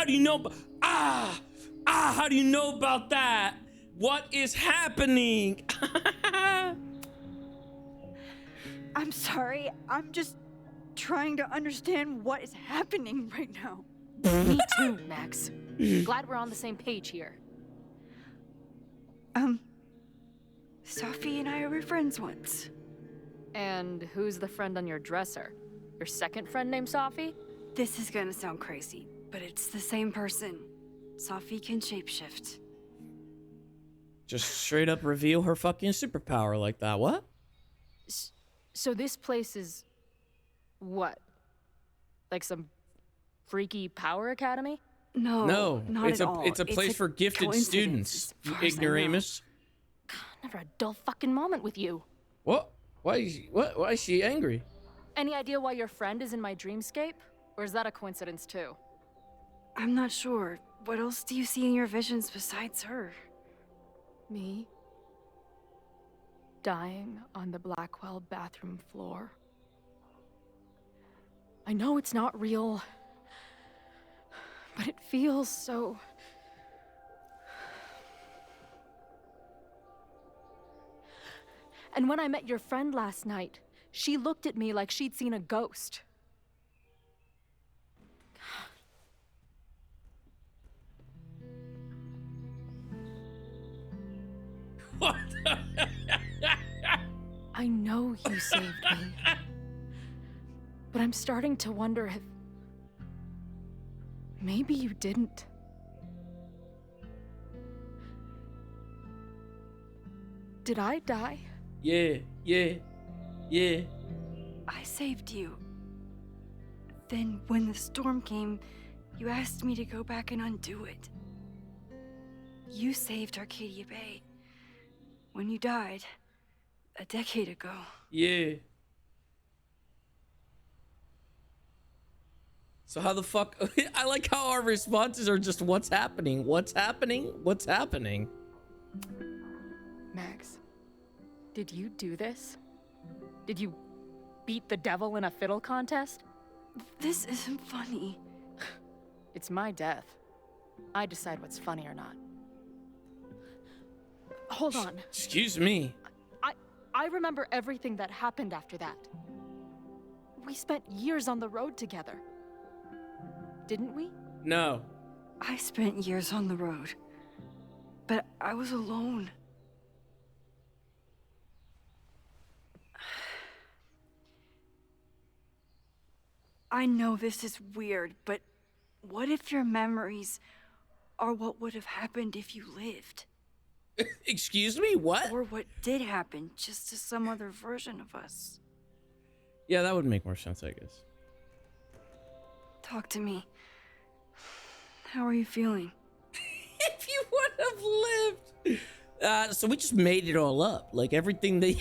do you know? How do you know about that? What is happening? I'm sorry. I'm just trying to understand what is happening right now. Me too, Max. Glad we're on the same page here. Safi and I were friends once. And who's the friend on your dresser? Your second friend named Safi? This is gonna sound crazy, but it's the same person. Safi can shapeshift. Just straight up reveal her fucking superpower like that. What? So this place is... what? Like some freaky power academy? No, not it's at a all. it's a place for gifted students. You ignoramus. Never a dull fucking moment with you. What? Why is she angry? Any idea why your friend is in my dreamscape? Or is that a coincidence too? I'm not sure. What else do you see in your visions besides her? Me? Dying on the Blackwell bathroom floor. I know it's not real, but it feels so... And when I met your friend last night, she looked at me like she'd seen a ghost. What? I know you saved me. But I'm starting to wonder if... maybe you didn't. Did I die? Yeah. I saved you. Then when the storm came, you asked me to go back and undo it. You saved Arcadia Bay. When you died, a decade ago. Yeah. So how the fuck... I like how our responses are just what's happening? What's happening? What's happening? Max, did you do this? Did you beat the devil in a fiddle contest? This isn't funny. It's my death. I decide what's funny or not. Hold on. Excuse me. I remember everything that happened after that. We spent years on the road together. Didn't we? No. I spent years on the road. But I was alone. I know this is weird, but what if your memories are what would have happened if you lived? Excuse me, what? Or what did happen, just to some other version of us? Yeah, that would make more sense, I guess. Talk to me. How are you feeling? If you would have lived. So we just made it all up. Like everything that...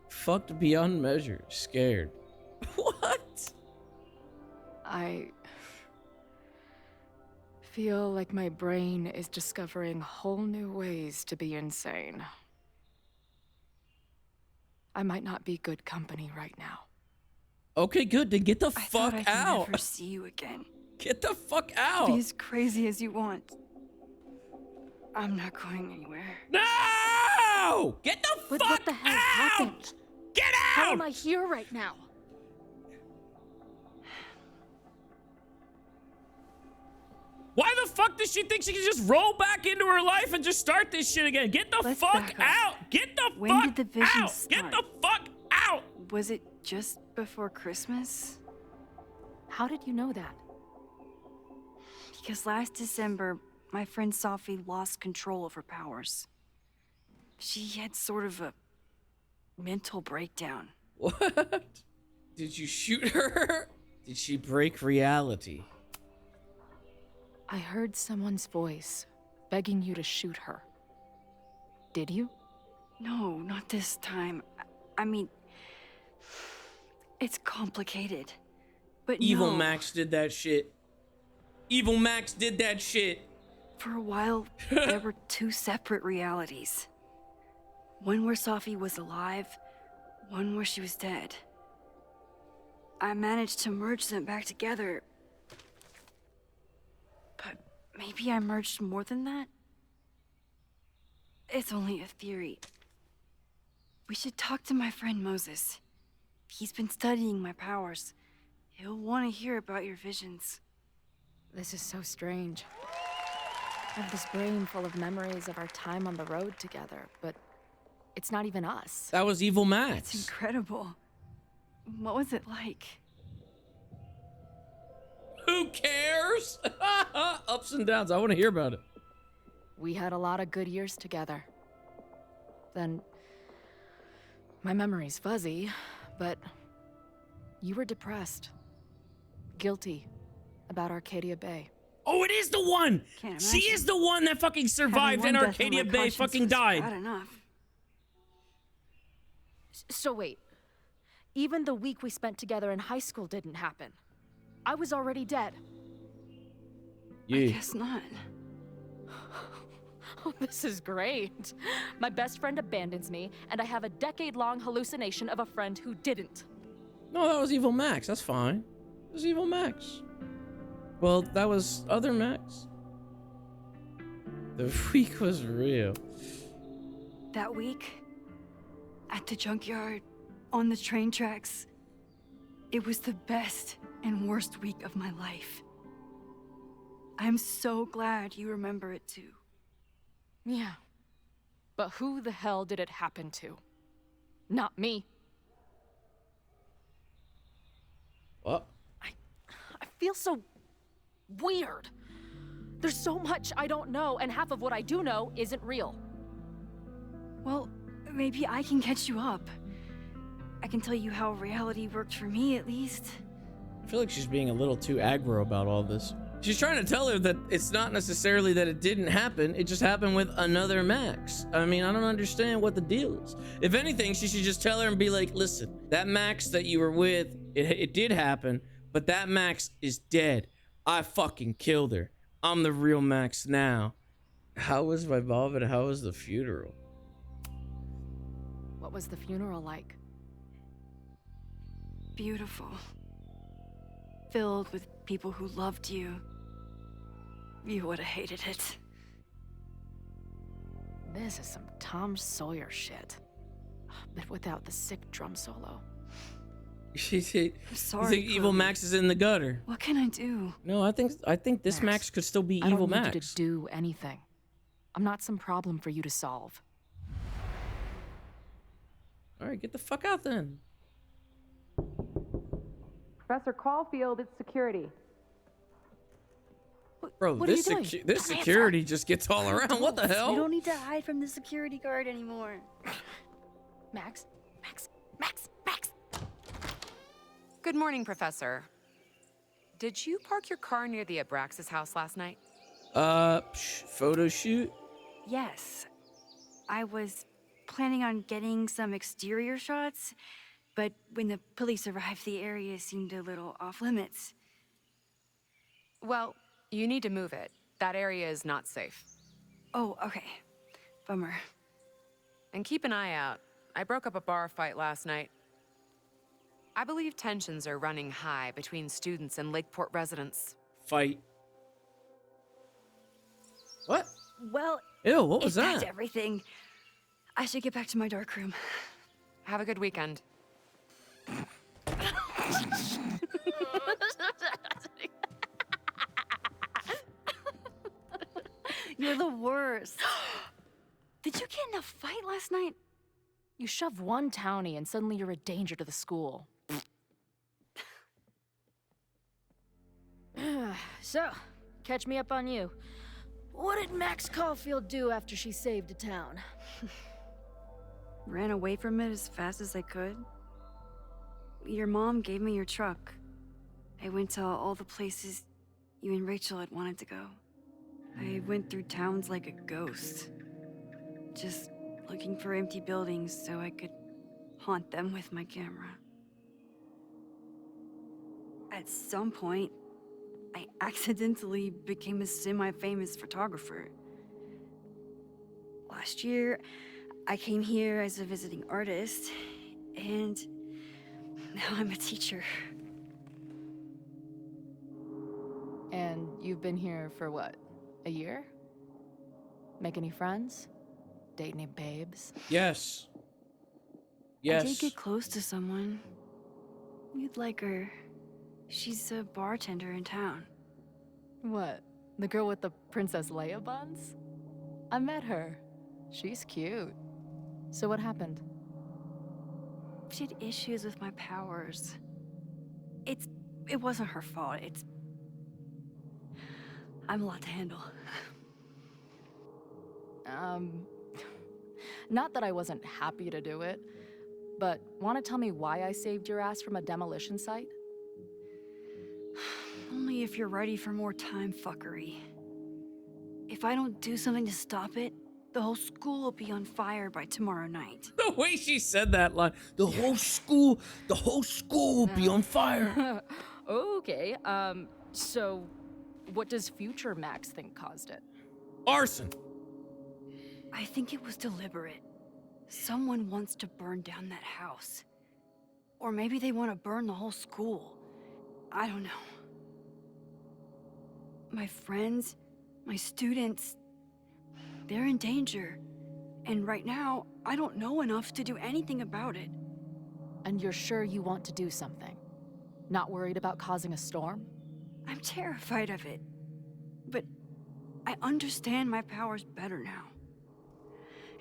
Fucked beyond measure. Scared. What? I feel like my brain is discovering whole new ways to be insane. I might not be good company right now. Okay, good. Then get the I fuck thought I'd out. never see you again. Get the fuck out. Be as crazy as you want. I'm not going anywhere. No! Get the But fuck what the hell out! happened? Get How out! am I here right now? Why the fuck does she think she can just roll back into her life and just start this shit again? Get the Let's fuck back up. out! Get the When fuck did the vision out! start? Get the fuck out! Was it just before Christmas? How did you know that? Because last December, my friend Safi lost control of her powers. She had sort of a mental breakdown. What? Did you shoot her? Did she break reality? I heard someone's voice begging you to shoot her. Did you? No, not this time. I mean, it's complicated. But Evil no. Max did that shit. Evil Max did that shit. For a while, there were two separate realities. One where Safi was alive, one where she was dead. I managed to merge them back together. But maybe I merged more than that? It's only a theory. We should talk to my friend Moses. He's been studying my powers. He'll want to hear about your visions. This is so strange. I have this brain full of memories of our time on the road together, but it's not even us. That was Evil Max. It's incredible. What was it like? Who cares? Ups and downs. I want to hear about it. We had a lot of good years together. Then, my memory's fuzzy, but you were depressed, guilty about Arcadia Bay. Oh, it is the one! Can't She imagine. is the one that fucking survived and Having one death on Arcadia my Bay conscience fucking was died. Bad enough. So wait, even the week we spent together in high school didn't happen. I was already dead. I guess not. Oh, this is great. My best friend abandons me, and I have a decade-long hallucination of a friend who didn't. No, that was Evil Max. That's fine. It was Evil Max. Well, that was other Max. The week was real. That week, at the junkyard, on the train tracks, it was the best and worst week of my life. I'm so glad you remember it too. Yeah. But who the hell did it happen to? Not me. What? I feel so weird. There's so much I don't know, and half of what I do know isn't real. Well, maybe I can catch you up. I can tell you how reality worked for me, at least. I feel like she's being a little too aggro about all this. She's trying to tell her that it's not necessarily that it didn't happen, it just happened with another Max. I mean, I don't understand what the deal is. If anything, she should just tell her and be like, listen, that Max that you were with, it did happen, but that Max is dead. I fucking killed her. I'm the real Max now. How was my mom and how was the funeral? What was the funeral like? Beautiful. Filled with people who loved you. You would have hated it. This is some Tom Sawyer shit. But without the sick drum solo. You think sorry, Evil Chloe. Max is in the gutter? What can I do? No, I think this Max could still be I Evil don't need you Max. to do anything. I'm not some problem for you to solve. All right, get the fuck out then. Professor Caulfield, it's security. Bro, What this are you doing? this security just gets all around. What the We hell? don't need to hide from the security guard anymore. Max? Good morning, Professor. Did you park your car near the Abraxas house last night? Photo shoot? Yes. I was planning on getting some exterior shots, but when the police arrived, the area seemed a little off limits. Well, you need to move it. That area is not safe. Oh, okay. Bummer. And keep an eye out. I broke up a bar fight last night. I believe tensions are running high between students and Lakeport residents. Fight. What? Well, Ew, what was if that's that? everything, I should get back to my dark room. Have a good weekend. You're the worst. Did you get in a fight last night? You shove one townie and suddenly you're a danger to the school. So, catch me up on you. What did Max Caulfield do after she saved a town? Ran away from it as fast as I could. Your mom gave me your truck. I went to all the places you and Rachel had wanted to go. I went through towns like a ghost. Just looking for empty buildings so I could haunt them with my camera. At some point, I accidentally became a semi-famous photographer. Last year, I came here as a visiting artist, and now I'm a teacher. And you've been here for what? A year? Make any friends? Date any babes? Yes. I Yes. did get close to someone. You'd like her. She's a bartender in town. What? The girl with the Princess Leia buns? I met her. She's cute. So what happened? She had issues with my powers. It wasn't her fault. I'm a lot to handle. Not that I wasn't happy to do it, but want to tell me why I saved your ass from a demolition site? Only if you're ready for more time fuckery. If I don't do something to stop it, the whole school will be on fire by tomorrow night. The way she said that line, the whole school will be on fire. Okay, so what does future Max think caused it? Arson. I think it was deliberate. Someone wants to burn down that house. Or maybe they want to burn the whole school. I don't know. My friends, my students, they're in danger. And right now, I don't know enough to do anything about it. And you're sure you want to do something? Not worried about causing a storm? I'm terrified of it. But I understand my powers better now.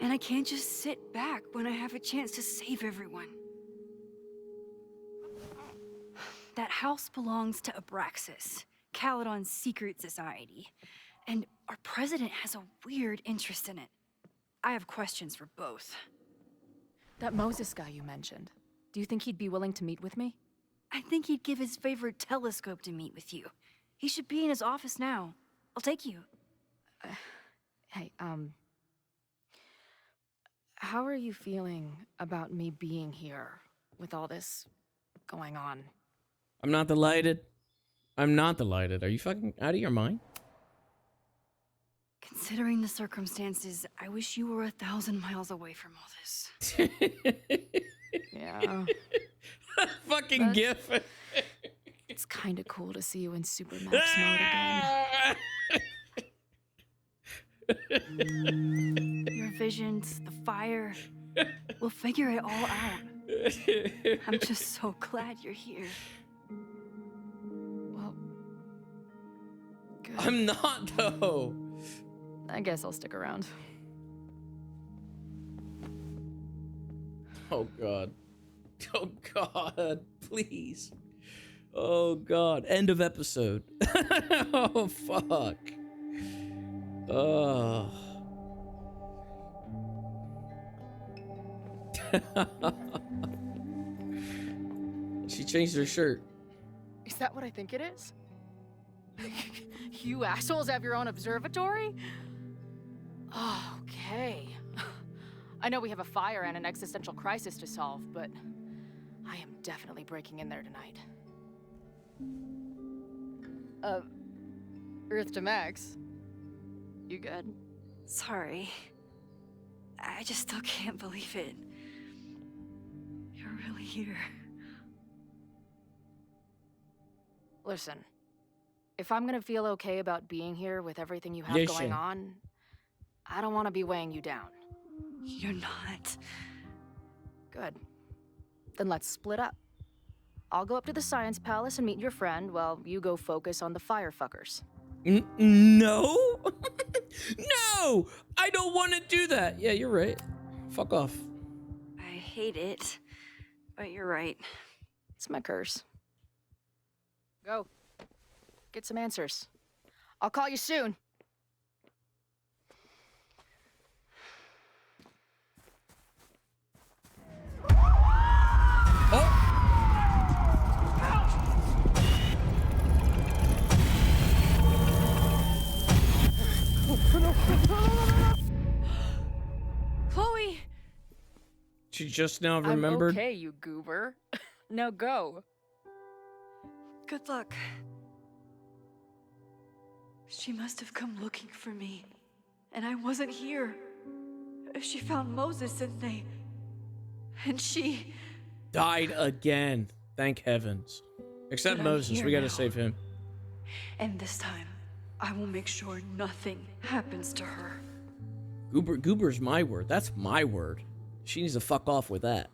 And I can't just sit back when I have a chance to save everyone. That house belongs to Abraxas, Caledon's secret society. And our president has a weird interest in it. I have questions for both. That Moses guy you mentioned, do you think he'd be willing to meet with me? I think he'd give his favorite telescope to meet with you. He should be in his office now. I'll take you. Hey, how are you feeling about me being here with all this going on? I'm not delighted. I'm not delighted. Are you fucking out of your mind? Considering the circumstances, I wish you were 1,000 miles away from all this. Yeah. Fucking gif. It's kind of cool to see you in Super Max mode again. Your visions, the fire, we'll figure it all out. I'm just so glad you're here. Well, good. I'm not, though. I guess I'll stick around. Oh, God. Oh, God. Please. Oh, God. End of episode. Oh, fuck. Oh. She changed her shirt. Is that what I think it is? You assholes have your own observatory? Oh, okay. I know we have a fire and an existential crisis to solve, but I am definitely breaking in there tonight. Earth to Max. You good? Sorry. I just still can't believe it. You're really here. Listen, if I'm gonna feel okay about being here with everything you have Listen. going on, I don't want to be weighing you down. You're not. Good. Then let's split up. I'll go up to the Science Palace and meet your friend while you go focus on the firefuckers. No? No! I don't want to do that. Yeah, you're right. Fuck off. I hate it, but you're right. It's my curse. Go. Get some answers. I'll call you soon. Chloe! She just now remembered. I'm okay, you goober. Now go. Good luck. She must have come looking for me, and I wasn't here. She found Moses, and she Died again. Thank heavens. Except But I'm Moses. here We gotta now. save him. And this time, I will make sure nothing happens to her. Goober's my word. That's my word. She needs to fuck off with that.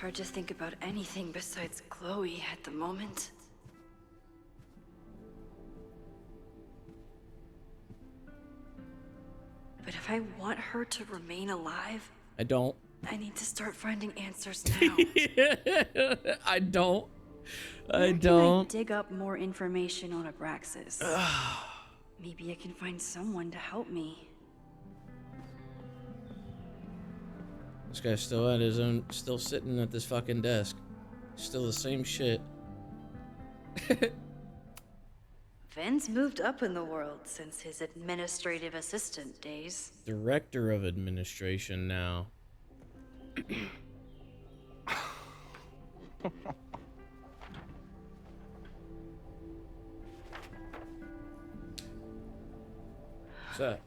Hard to think about anything besides Chloe at the moment. But if I want her to remain alive, I don't. I need to start finding answers now. I don't. Where I can don't. dig up more information on Abraxas. Maybe I can find someone to help me. This guy's still at his own, still sitting at this fucking desk. Still the same shit. Vin's moved up in the world since his administrative assistant days. Director of administration now. What's that?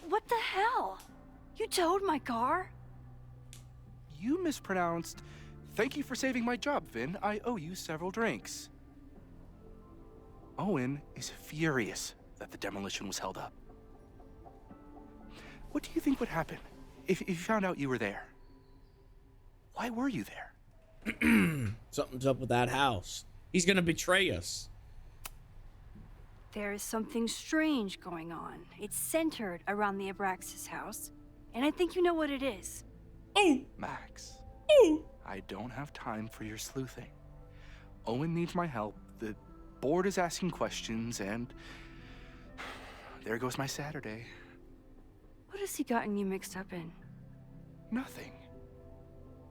What the hell? You towed my car? You mispronounced. Thank you for saving my job, Vin. I owe you several drinks. Owen is furious that the demolition was held up. What do you think would happen if you found out you were there? Why were you there? Something's up with that house. He's gonna betray us. There is something strange going on. It's centered around the Abraxas house, and I think you know what it is. Max, I don't have time for your sleuthing. Owen needs my help. The board is asking questions, and there goes my Saturday. What has he gotten you mixed up in? Nothing.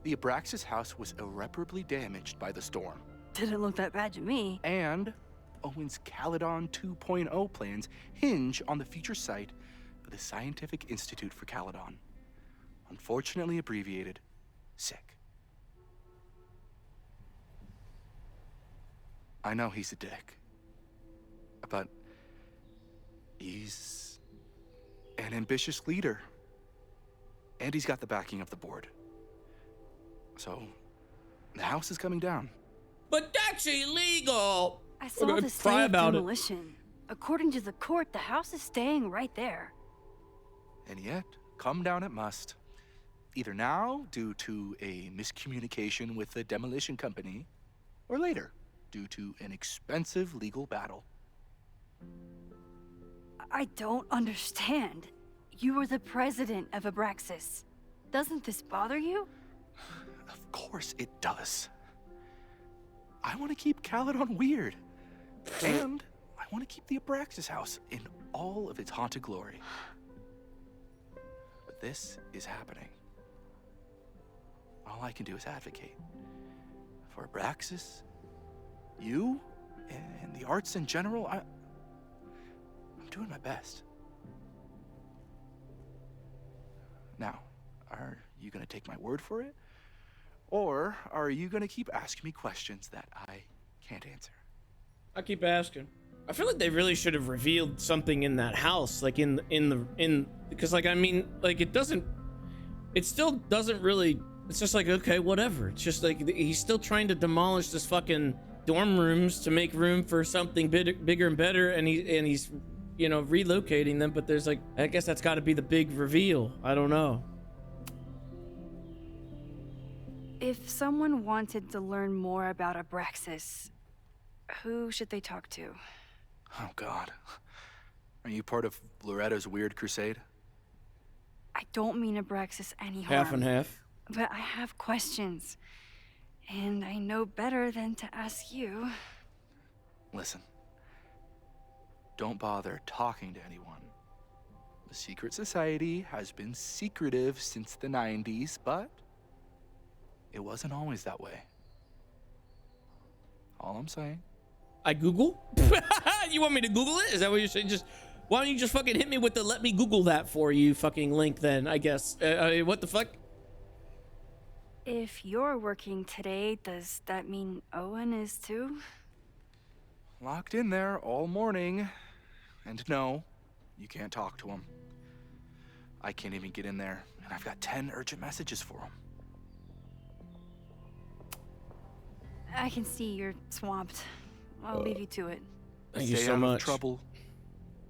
The Abraxas house was irreparably damaged by the storm. Didn't look that bad to me. And Owen's Caledon 2.0 plans hinge on the future site for the Scientific Institute for Caledon. Unfortunately abbreviated, SICK. I know he's a dick, but he's an ambitious leader, and he's got the backing of the board. So, the house is coming down. But that's illegal. I saw gonna this cry day of about it. demolition. According to the court, the house is staying right there. And yet, come down it must. Either now, due to a miscommunication with the demolition company, or later, due to an expensive legal battle. I don't understand. You are the president of Abraxas. Doesn't this bother you? Of course it does. I want to keep Caledon weird. And I want to keep the Abraxas house in all of its haunted glory. But this is happening. All I can do is advocate. For Abraxas, you, and the arts in general, I'm doing my best. Now, are you gonna take my word for it? Or are you gonna keep asking me questions that I can't answer? I keep asking. I feel like they really should have revealed something in that house, like because like, I mean, like it still doesn't really, it's just like, okay, whatever. It's just like, he's still trying to demolish this fucking dorm rooms to make room for something bigger and better, and he's, you know, relocating them, but there's like, I guess that's got to be the big reveal. I don't know. If someone wanted to learn more about Abraxas, who should they talk to? Oh, God. Are you part of Loretta's weird crusade? I don't mean Abraxas any harm. Half and half. But I have questions, and I know better than to ask you. Listen. Don't bother talking to anyone. The secret society has been secretive since the 90s, but it wasn't always that way. All I'm saying. I Google? You want me to Google it? Is that what you're saying? Why don't you just fucking hit me with the let me Google that for you fucking link then, I guess. What the fuck? If you're working today, does that mean Owen is too? Locked in there all morning. And no, you can't talk to him. I can't even get in there, and I've got 10 urgent messages for him. I can see you're swamped. I'll leave you to it. Thank you Stay so out much. of trouble,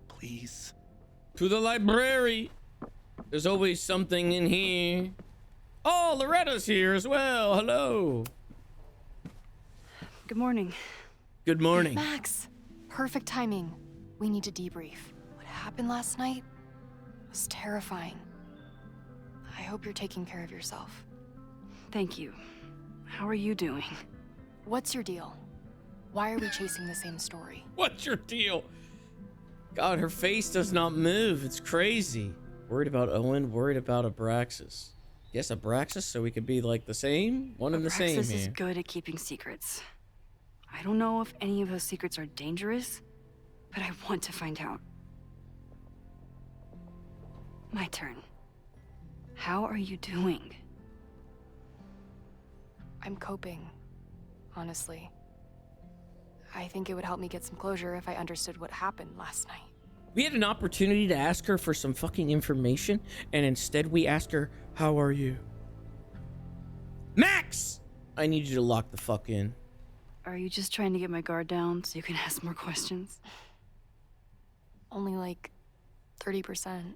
please. To the library. There's always something in here. Oh, Loretta's here as well. Hello. Good morning. Good morning. Max, perfect timing. We need to debrief. What happened last night was terrifying. I hope you're taking care of yourself. Thank you. How are you doing? What's your deal? Why are we chasing the same story? What's your deal? God, her face does not move. It's crazy. Worried about Owen, worried about Abraxas. Yes, Abraxas, so we could be like the same? One and the same Abraxas is here. good at keeping secrets. I don't know if any of those secrets are dangerous, but I want to find out. My turn. How are you doing? I'm coping, honestly. I think it would help me get some closure if I understood what happened last night. We had an opportunity to ask her for some fucking information, and instead we asked her, how are you? Max! I need you to lock the fuck in. Are you just trying to get my guard down so you can ask more questions? Only like 30%.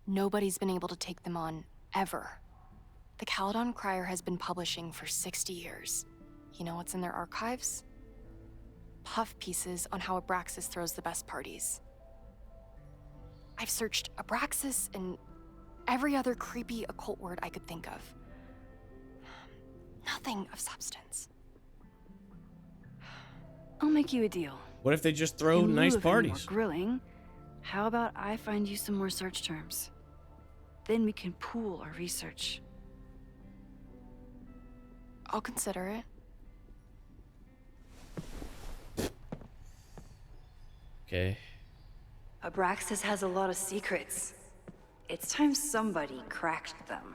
Nobody's been able to take them on, ever. The Caledon Crier has been publishing for 60 years. You know what's in their archives? Puff pieces on how Abraxas throws the best parties. I've searched Abraxas and every other creepy occult word I could think of. Nothing of substance. I'll make you a deal. What if they just throw In nice lieu of any more parties? grilling, how about I find you some more search terms? Then we can pool our research. I'll consider it. Okay. Abraxas has a lot of secrets. It's time somebody cracked them.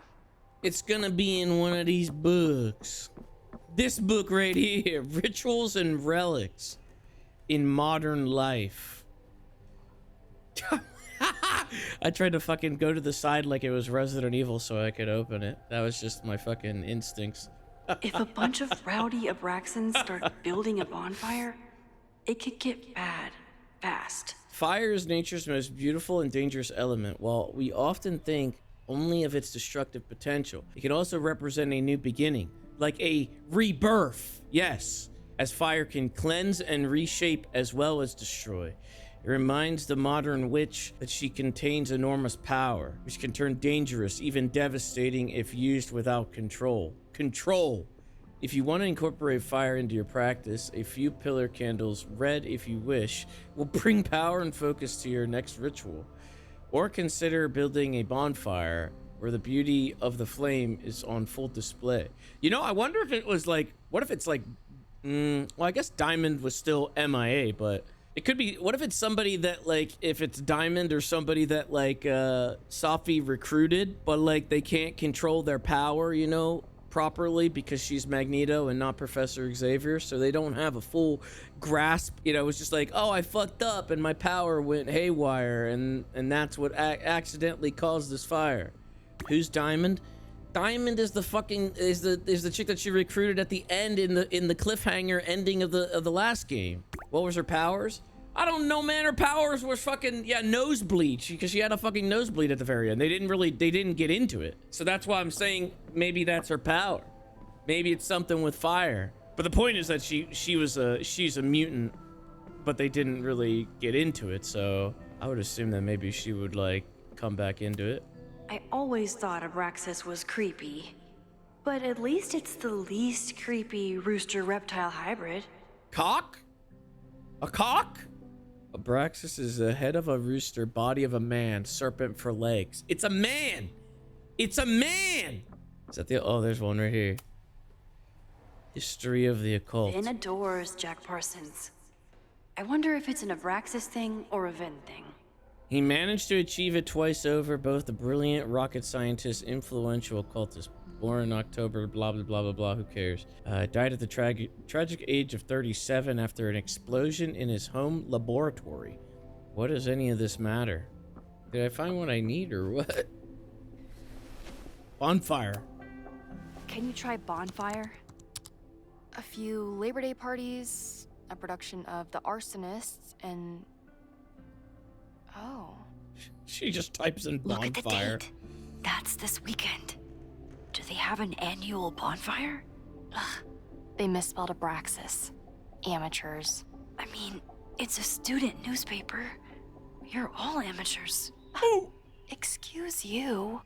It's gonna be in one of these books. This book right here, Rituals and Relics in Modern Life. I tried to fucking go to the side like it was Resident Evil so I could open it. That was just my fucking instincts. If a bunch of rowdy Abraxans start building a bonfire, it could get bad fast. Fire is nature's most beautiful and dangerous element. While we often think only of its destructive potential, it can also represent a new beginning, like a rebirth. Yes, as fire can cleanse and reshape as well as destroy. It reminds the modern witch that she contains enormous power, which can turn dangerous, even devastating if used without control. Control! If you want to incorporate fire into your practice, a few pillar candles, red if you wish, will bring power and focus to your next ritual. Or consider building a bonfire where the beauty of the flame is on full display. You know, I wonder if it was like, what if it's like, well, I guess Diamond was still MIA, but it could be, what if it's somebody that, like, if it's Diamond or somebody that, like, Safi recruited, but, like, they can't control their power, you know, properly because she's Magneto and not Professor Xavier, so they don't have a full grasp. You know, it's just like, oh, I fucked up and my power went haywire, and that's what accidentally caused this fire. Who's Diamond? Diamond is the fucking is the chick that she recruited at the end in the cliffhanger ending of the last game. What was her powers? I don't know, man. Her powers were fucking, yeah, nosebleed, because she had a fucking nosebleed at the very end. They didn't get into it. So that's why I'm saying maybe that's her power. Maybe it's something with fire. But the point is that she's a mutant, but they didn't really get into it. So I would assume that maybe she would, like, come back into it. I always thought Abraxas was creepy, but at least it's the least creepy rooster reptile hybrid. Cock? A cock? Abraxas is the head of a rooster, body of a man, serpent for legs. It's a man! It's a man! Is that the... Oh, there's one right here. History of the occult. Vin adores Jack Parsons. I wonder if it's an Abraxas thing or a Vin thing. He managed to achieve it twice over, both a brilliant rocket scientist, influential occultist. Born in October, blah, blah, blah, blah, blah, who cares? Died at the tragic age of 37 after an explosion in his home laboratory. What does any of this matter? Did I find what I need or what? Bonfire. Can you try bonfire? A few Labor Day parties, a production of The Arsonists, and... Oh. She just types in bonfire. Look at the date. That's this weekend. Do they have an annual bonfire? Ugh. They misspelled Abraxas. Amateurs. I mean, it's a student newspaper. You're all amateurs. Oh. Excuse you.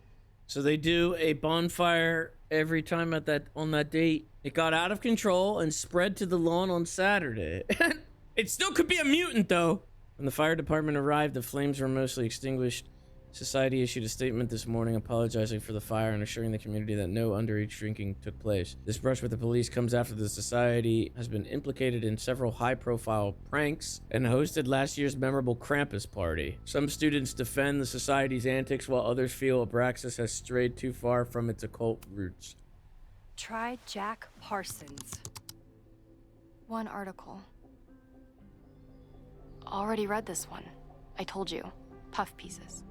So they do a bonfire every time on that date. It got out of control and spread to the lawn on Saturday. It still could be a mutant, though. When the fire department arrived, the flames were mostly extinguished. Society issued a statement this morning apologizing for the fire and assuring the community that no underage drinking took place. This brush with the police comes after the society has been implicated in several high-profile pranks and hosted last year's memorable Krampus party. Some students defend the society's antics while others feel Abraxas has strayed too far from its occult roots. Try Jack Parsons. One article. Already read this one. I told you. Puff pieces.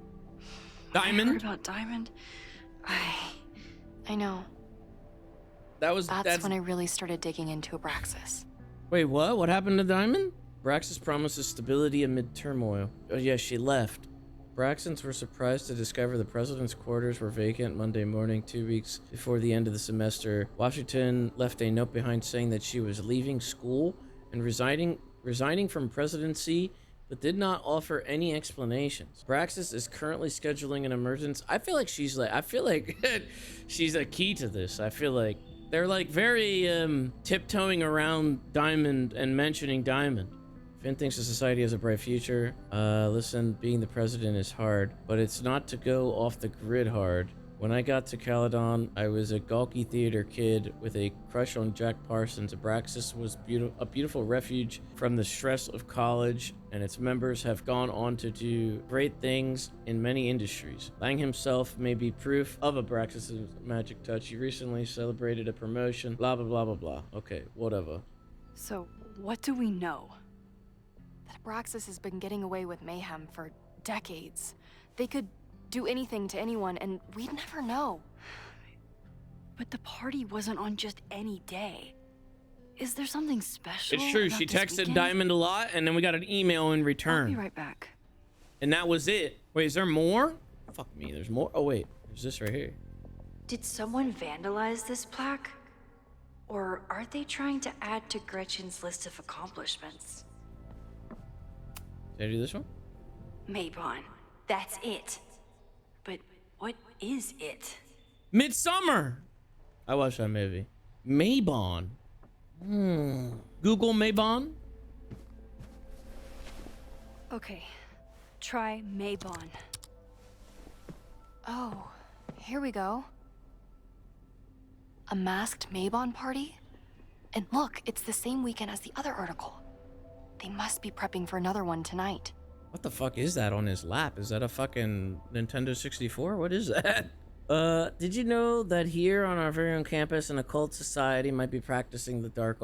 Diamond? I heard about Diamond. I know. That's when I really started digging into Abraxas. Wait, what? What happened to Diamond? Abraxas promises stability amid turmoil. Oh yeah, she left. Abraxans were surprised to discover the president's quarters were vacant Monday morning, 2 weeks before the end of the semester. Washington left a note behind saying that she was leaving school and resigning from presidency, but did not offer any explanations. Abraxas is currently scheduling an emergence. I feel like she's a key to this. I feel like they're like very tiptoeing around Diamond and mentioning Diamond. Finn thinks the society has a bright future. Listen, being the president is hard, but it's not to go off the grid hard. When I got to Caledon, I was a gawky theater kid with a crush on Jack Parsons. Abraxas was a beautiful refuge from the stress of college, and its members have gone on to do great things in many industries. Lang himself may be proof of Abraxas' magic touch. He recently celebrated a promotion, blah, blah, blah, blah, blah. Okay, whatever. So, what do we know? That Abraxas has been getting away with mayhem for decades. They could do anything to anyone, and we'd never know. But the party wasn't on just any day. is there something special? It's true. about She this texted weekend? Diamond a lot, and then we got an email in return. I'll be right back. And that was it. Wait, is there more? Fuck me, there's more. Oh wait, there's this right here. Did someone vandalize this plaque? Or are they trying to add to Gretchen's list of accomplishments? Did I do this one? Mayabon, that's it. But what is it? Midsummer. I watched that movie. Mayabon. Google Mayabon. Okay, try Mayabon. Oh, here we go. A masked Mayabon party? And look, it's the same weekend as the other article. They must be prepping for another one tonight. What the fuck is that on his lap? Is that a fucking Nintendo 64? What is that? Did you know that here on our very own campus, an occult society might be practicing the dark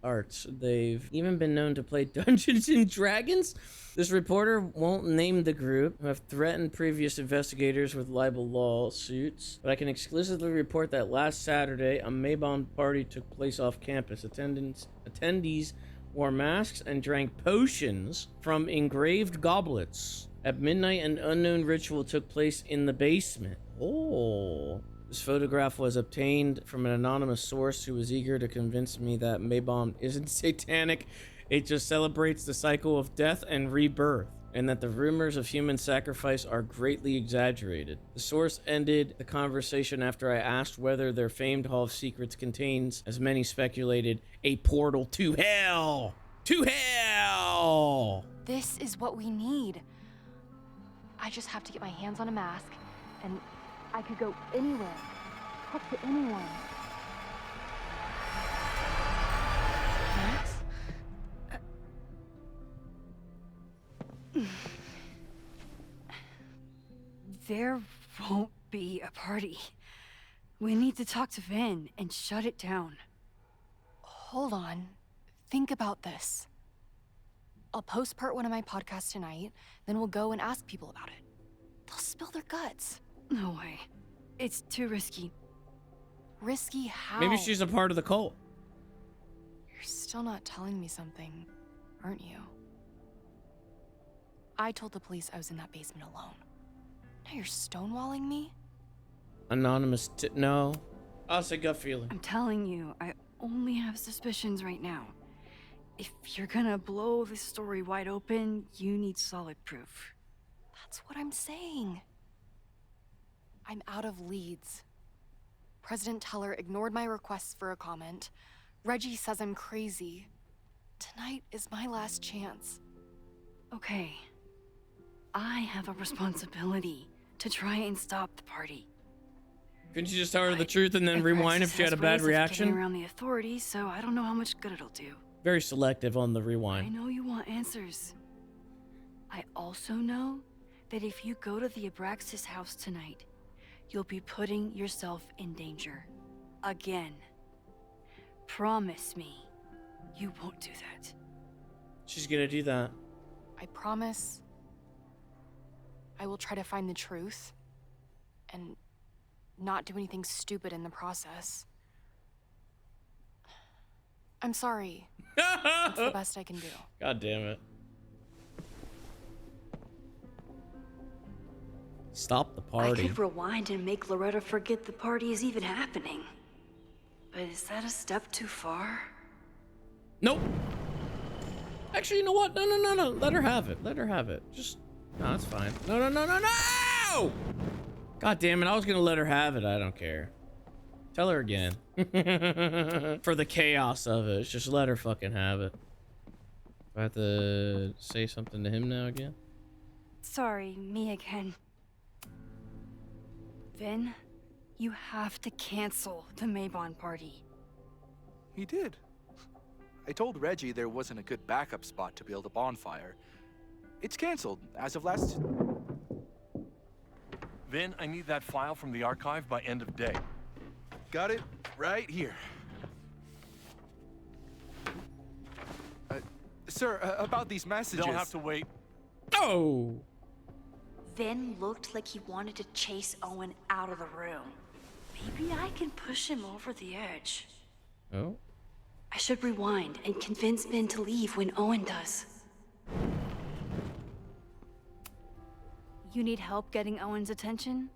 arts? They've even been known to play Dungeons and Dragons? This reporter won't name the group, who have threatened previous investigators with libel lawsuits, but I can exclusively report that last Saturday, a Mayabon party took place off campus. Attendees wore masks and drank potions from engraved goblets. At midnight, an unknown ritual took place in the basement. Oh. This photograph was obtained from an anonymous source who was eager to convince me that Mayabon isn't satanic. It just celebrates the cycle of death and rebirth, and that the rumors of human sacrifice are greatly exaggerated. The source ended the conversation after I asked whether their famed Hall of Secrets contains, as many speculated, a portal to hell. To hell! This is what we need. I just have to get my hands on a mask, and I could go anywhere, talk to anyone. Max? There won't be a party. We need to talk to Vin and shut it down. Hold on. Think about this. I'll post part 1 of my podcast tonight, then we'll go and ask people about it. They'll spill their guts. No way. It's too risky. Risky how? Maybe she's a part of the cult. You're still not telling me something, aren't you? I told the police I was in that basement alone. Now you're stonewalling me? Anonymous no. I'll say gut feeling. I'm telling you, I only have suspicions right now. If you're gonna blow this story wide open, you need solid proof. That's what I'm saying. I'm out of leads. President Teller ignored my requests for a comment. Reggie says I'm crazy. Tonight is my last chance. Okay. I have a responsibility to try and stop the party. Couldn't you just tell her the truth and then rewind if she had a bad reaction? Around the authorities, so I don't know how much good it'll do. Very selective on the I rewind. know you want answers. I also know that if you go to the Abraxas house tonight, you'll be putting yourself in danger. Again. Promise me you won't do that. She's gonna do that. I promise I will try to find the truth and not do anything stupid in the process. I'm sorry. It's the best I can do. God damn it. Stop the I party. could rewind and make Loretta forget the party is even happening. But is that a step too far? Nope. Actually, you know what? No. Let her have it. Let her have it. Just, no, that's fine. No! God damn it. I was gonna let her have it. I don't care. Tell her again. For the chaos of it. Just let her fucking have it. Do I have to say something to him now again? Sorry, me again. Vin, you have to cancel the Mayabon party. He did. I told Reggie there wasn't a good backup spot to build a bonfire. It's canceled as of last... Vin, I need that file from the archive by end of day. Got it right here. Sir, about these messages... They'll have to wait. Oh! Vin looked like he wanted to chase Owen out of the room. Maybe I can push him over the edge. Oh? I should rewind and convince Ben to leave when Owen does. You need help getting Owen's attention?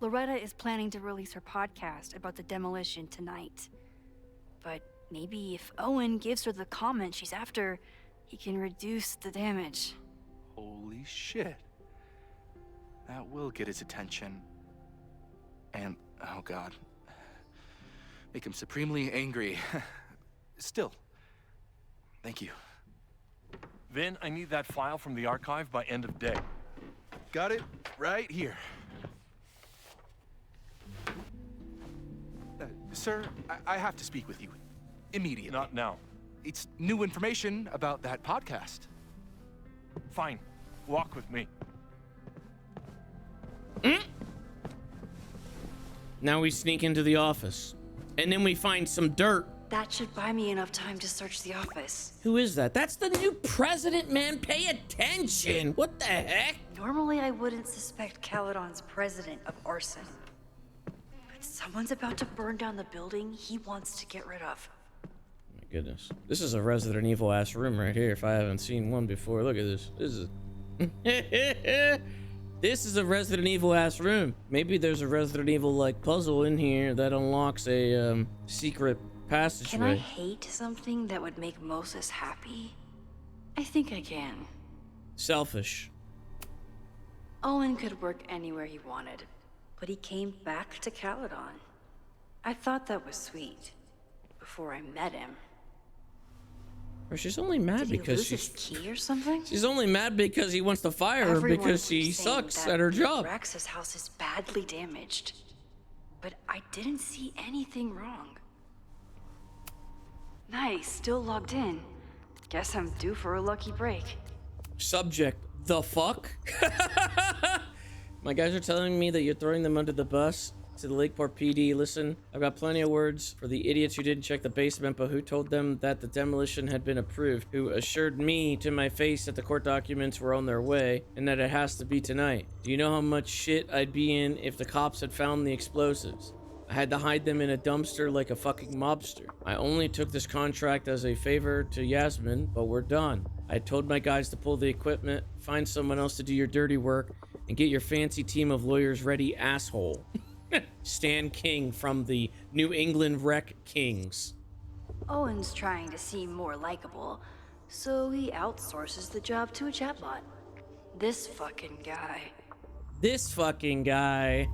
Loretta is planning to release her podcast about the demolition tonight. But maybe if Owen gives her the comment she's after, he can reduce the damage. Holy shit. That will get his attention. And, oh god. Make him supremely angry. Still, thank you. Vin, I need that file from the archive by end of day. Got it right here. Sir, I have to speak with you immediately. Not now. It's new information about that podcast. Fine. Walk with me. Now we sneak into the office. And then we find some dirt. That should buy me enough time to search the office. Who is that? That's the new president, man. Pay attention. What the heck? Normally I wouldn't suspect Caledon's president of arson. But someone's about to burn down the building he wants to get rid of. My goodness. This is a Resident Evil ass room right here if I haven't seen one before. Look at this. This is This is a Resident Evil ass room. Maybe there's a Resident Evil like puzzle in here that unlocks a secret passageway. Can I hate something that would make Moses happy? I think I can. Selfish. Owen could work anywhere he wanted, but he came back to Caledon. I thought that was sweet before I met him. Or she's only mad Did he because lose his key or something? She's only mad because he wants to fire her Everyone because she keeps saying sucks that at her the job. Abraxas house is badly damaged, but I didn't see anything wrong. Nice, still logged in. Guess I'm due for a lucky break. Subject, the fuck? My guys are telling me that you're throwing them under the bus to the Lakeport PD. Listen, I've got plenty of words for the idiots who didn't check the basement, but who told them that the demolition had been approved, who assured me to my face that the court documents were on their way and that it has to be tonight. Do you know how much shit I'd be in if the cops had found the explosives? I had to hide them in a dumpster like a fucking mobster. I only took this contract as a favor to Yasmin, but we're done. I told my guys to pull the equipment, find someone else to do your dirty work, and get your fancy team of lawyers ready, asshole. Stan King from the New England Wreck Kings. Owen's trying to seem more likable, so he outsources the job to a chatbot. This fucking guy. This fucking guy.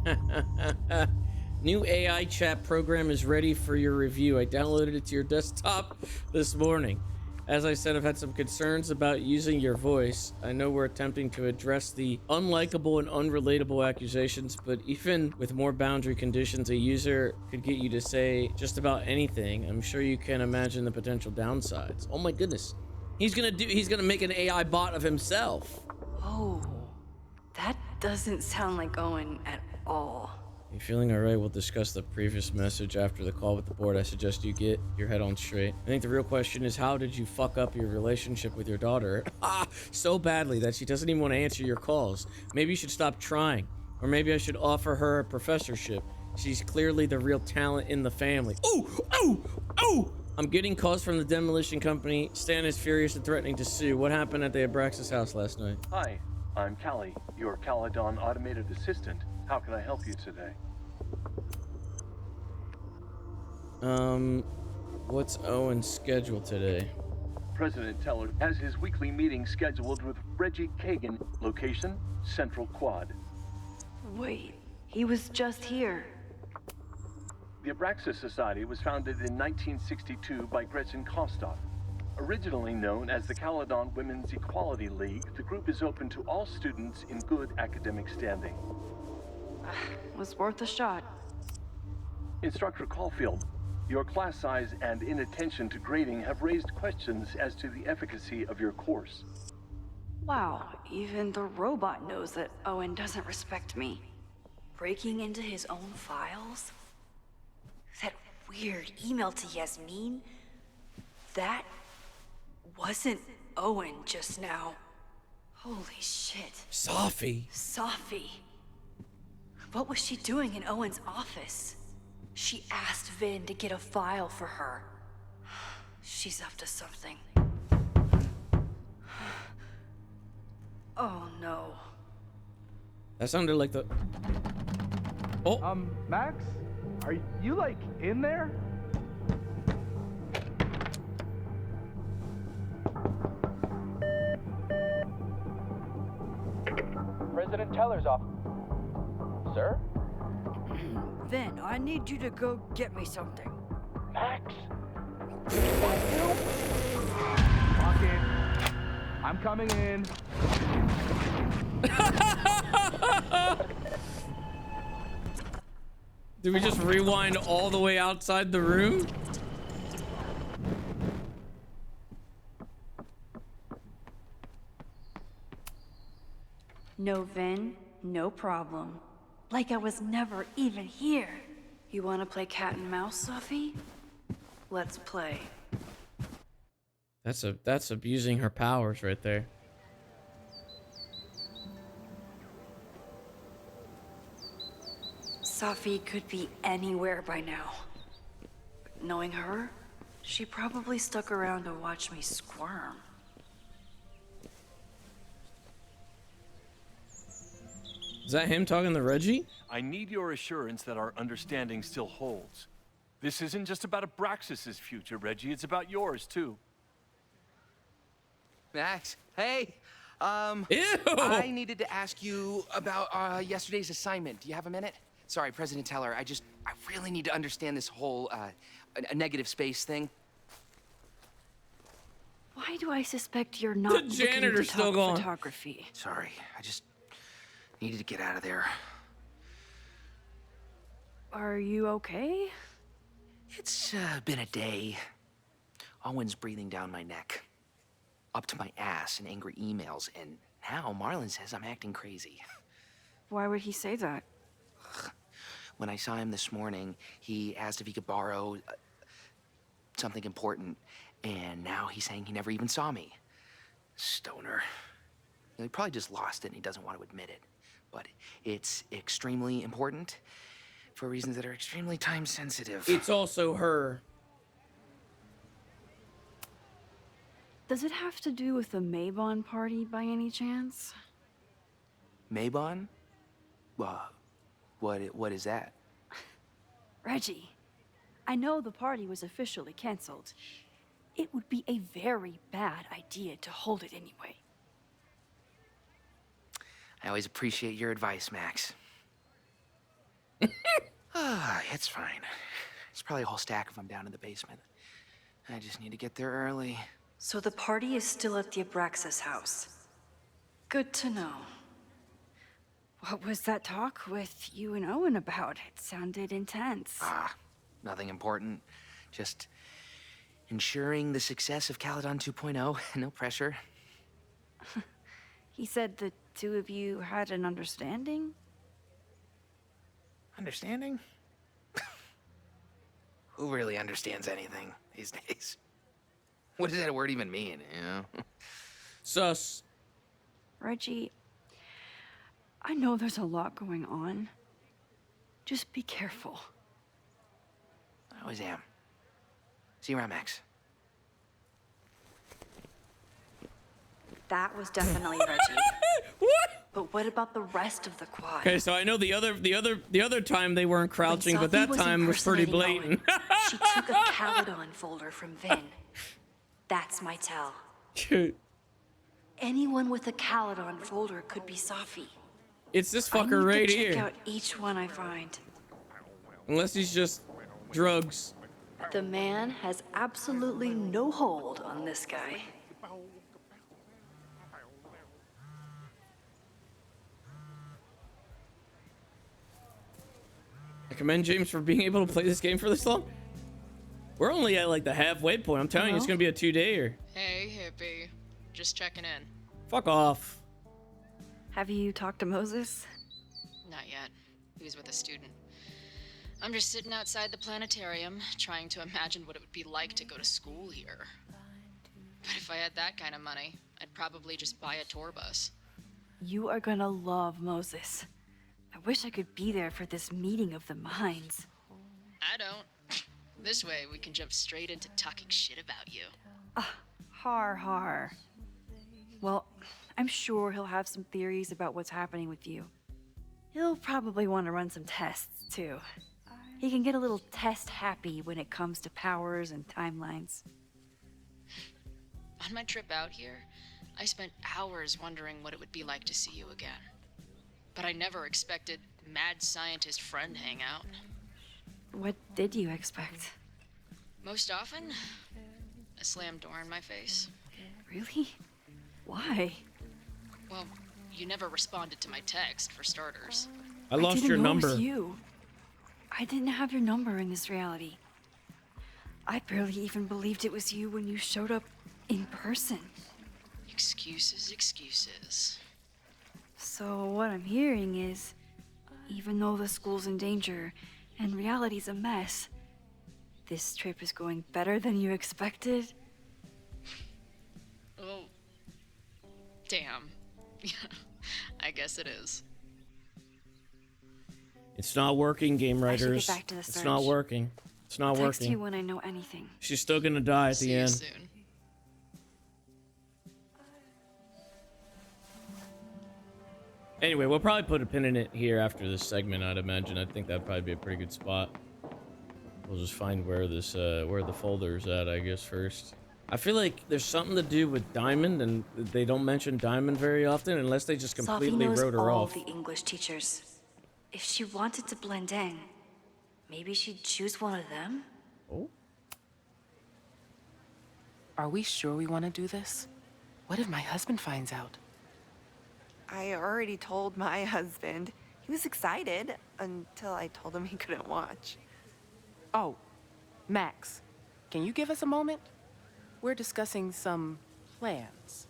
New AI chat program is ready for your review. I downloaded it to your desktop this morning. As I said, I've had some concerns about using your voice. I know we're attempting to address the unlikable and unrelatable accusations, but even with more boundary conditions, a user could get you to say just about anything. I'm sure you can imagine the potential downsides. Oh my goodness. He's gonna make an AI bot of himself. Oh, that doesn't sound like Owen at all. You feeling alright? We'll discuss the previous message after the call with the board. I suggest you get your head on straight. I think the real question is, how did you fuck up your relationship with your daughter so badly that she doesn't even want to answer your calls? Maybe you should stop trying. Or maybe I should offer her a professorship. She's clearly the real talent in the family. Ooh! Ooh! Ooh! I'm getting calls from the demolition company. Stan is furious and threatening to sue. What happened at the Abraxas house last night? Hi, I'm Callie, your Caledon automated assistant. How can I help you today? What's Owen's schedule today? President Teller has his weekly meeting scheduled with Reggie Kagan. Location, Central Quad. Wait, he was just here. The Abraxas Society was founded in 1962 by Gretchen Kostoff. Originally known as the Caledon Women's Equality League, the group is open to all students in good academic standing. Was worth a shot. Instructor Caulfield, your class size and inattention to grading have raised questions as to the efficacy of your course. Wow, even the robot knows that Owen doesn't respect me. Breaking into his own files? That weird email to Yasmin? That wasn't Owen just now. Holy shit. Safi. Safi. What was she doing in Owen's office? She asked Vin to get a file for her. She's up to something. Oh no. That sounded like the... Oh. Max? Are you, like, in there? President Teller's off. Sir? Then I need you to go get me something. Max? Lock in. I'm coming in. Did we just rewind all the way outside the room? No Vin, no problem. Like I was never even here. You wanna play cat and mouse, Safi? Let's play. That's abusing her powers right there. Safi could be anywhere by now. But knowing her, she probably stuck around to watch me squirm. Is that him talking to Reggie? I need your assurance that our understanding still holds. This isn't just about Abraxas' future, Reggie. It's about yours, too. Max, hey. Ew. I needed to ask you about yesterday's assignment. Do you have a minute? Sorry, President Teller. I really need to understand this whole a negative space thing. Why do I suspect you're not The janitor's still gone. photography? Sorry, I just needed to get out of there. Are you okay? It's been a day. Owen's breathing down my neck, up to my ass in angry emails, and now Marlon says I'm acting crazy. Why would he say that? When I saw him this morning, he asked if he could borrow something important, and now he's saying he never even saw me. Stoner. He probably just lost it and he doesn't want to admit it. But it's extremely important for reasons that are extremely time sensitive. It's also her. Does it have to do with the Mayabon party by any chance? Mayabon? What is that? Reggie, I know the party was officially canceled. It would be a very bad idea to hold it anyway. I always appreciate your advice, Max. It's fine. It's probably a whole stack if I'm down in the basement. I just need to get there early. So the party is still at the Abraxas house. Good to know. What was that talk with you and Owen about? It sounded intense. Nothing important. Just ensuring the success of Caledon 2.0. No pressure. He said the two of you had an understanding? Understanding? Who really understands anything these days? What does that word even mean, you know? Sus. Reggie, I know there's a lot going on. Just be careful. I always am. See you around, Max. That was definitely Reggie. What? But what about the rest of the quad? Okay, so I know the other time they weren't crouching, but that time was pretty blatant. She took a Caledon folder from Vin. That's my tell. Anyone with a Caledon folder could be Safi. It's this I fucker need right to check here. out each one I find. Unless he's just drugs. The man has absolutely no hold on this guy. I commend James for being able to play this game for this long. We're only at like the halfway point. I'm telling you, it's gonna be a 2-dayer. Hey, hippie. Just checking in. Fuck off. Have you talked to Moses? Not yet. He was with a student. I'm just sitting outside the planetarium, trying to imagine what it would be like to go to school here. But if I had that kind of money, I'd probably just buy a tour bus. You are gonna love Moses. I wish I could be there for this meeting of the minds. I don't. This way, we can jump straight into talking shit about you. Har. Well, I'm sure he'll have some theories about what's happening with you. He'll probably want to run some tests, too. He can get a little test-happy when it comes to powers and timelines. On my trip out here, I spent hours wondering what it would be like to see you again. But I never expected mad scientist friend hangout. What did you expect? Most often, a slammed door in my face. Really? Why? Well, you never responded to my text, for starters. I lost your number. It was you. I didn't have your number in this reality. I barely even believed it was you when you showed up in person. Excuses. So what I'm hearing is, even though the school's in danger and reality's a mess, this trip is going better than you expected? Oh, damn. I guess it is. It's not working, game I should writers. get back to the It's search. not working. It's not Text working. you when I know anything. She's still gonna die at the end. See you soon. Anyway, we'll probably put a pin in it here after this segment, I'd imagine. I think that'd probably be a pretty good spot. We'll just find where this, where the folder's at, I guess, first. I feel like there's something to do with Diamond, and they don't mention Diamond very often, unless they just completely Safi knows wrote her all off. the English teachers. If she wanted to blend in, maybe she'd choose one of them? Oh? Are we sure we want to do this? What if my husband finds out? I already told my husband. He was excited until I told him he couldn't watch. Oh, Max, can you give us a moment? We're discussing some plans.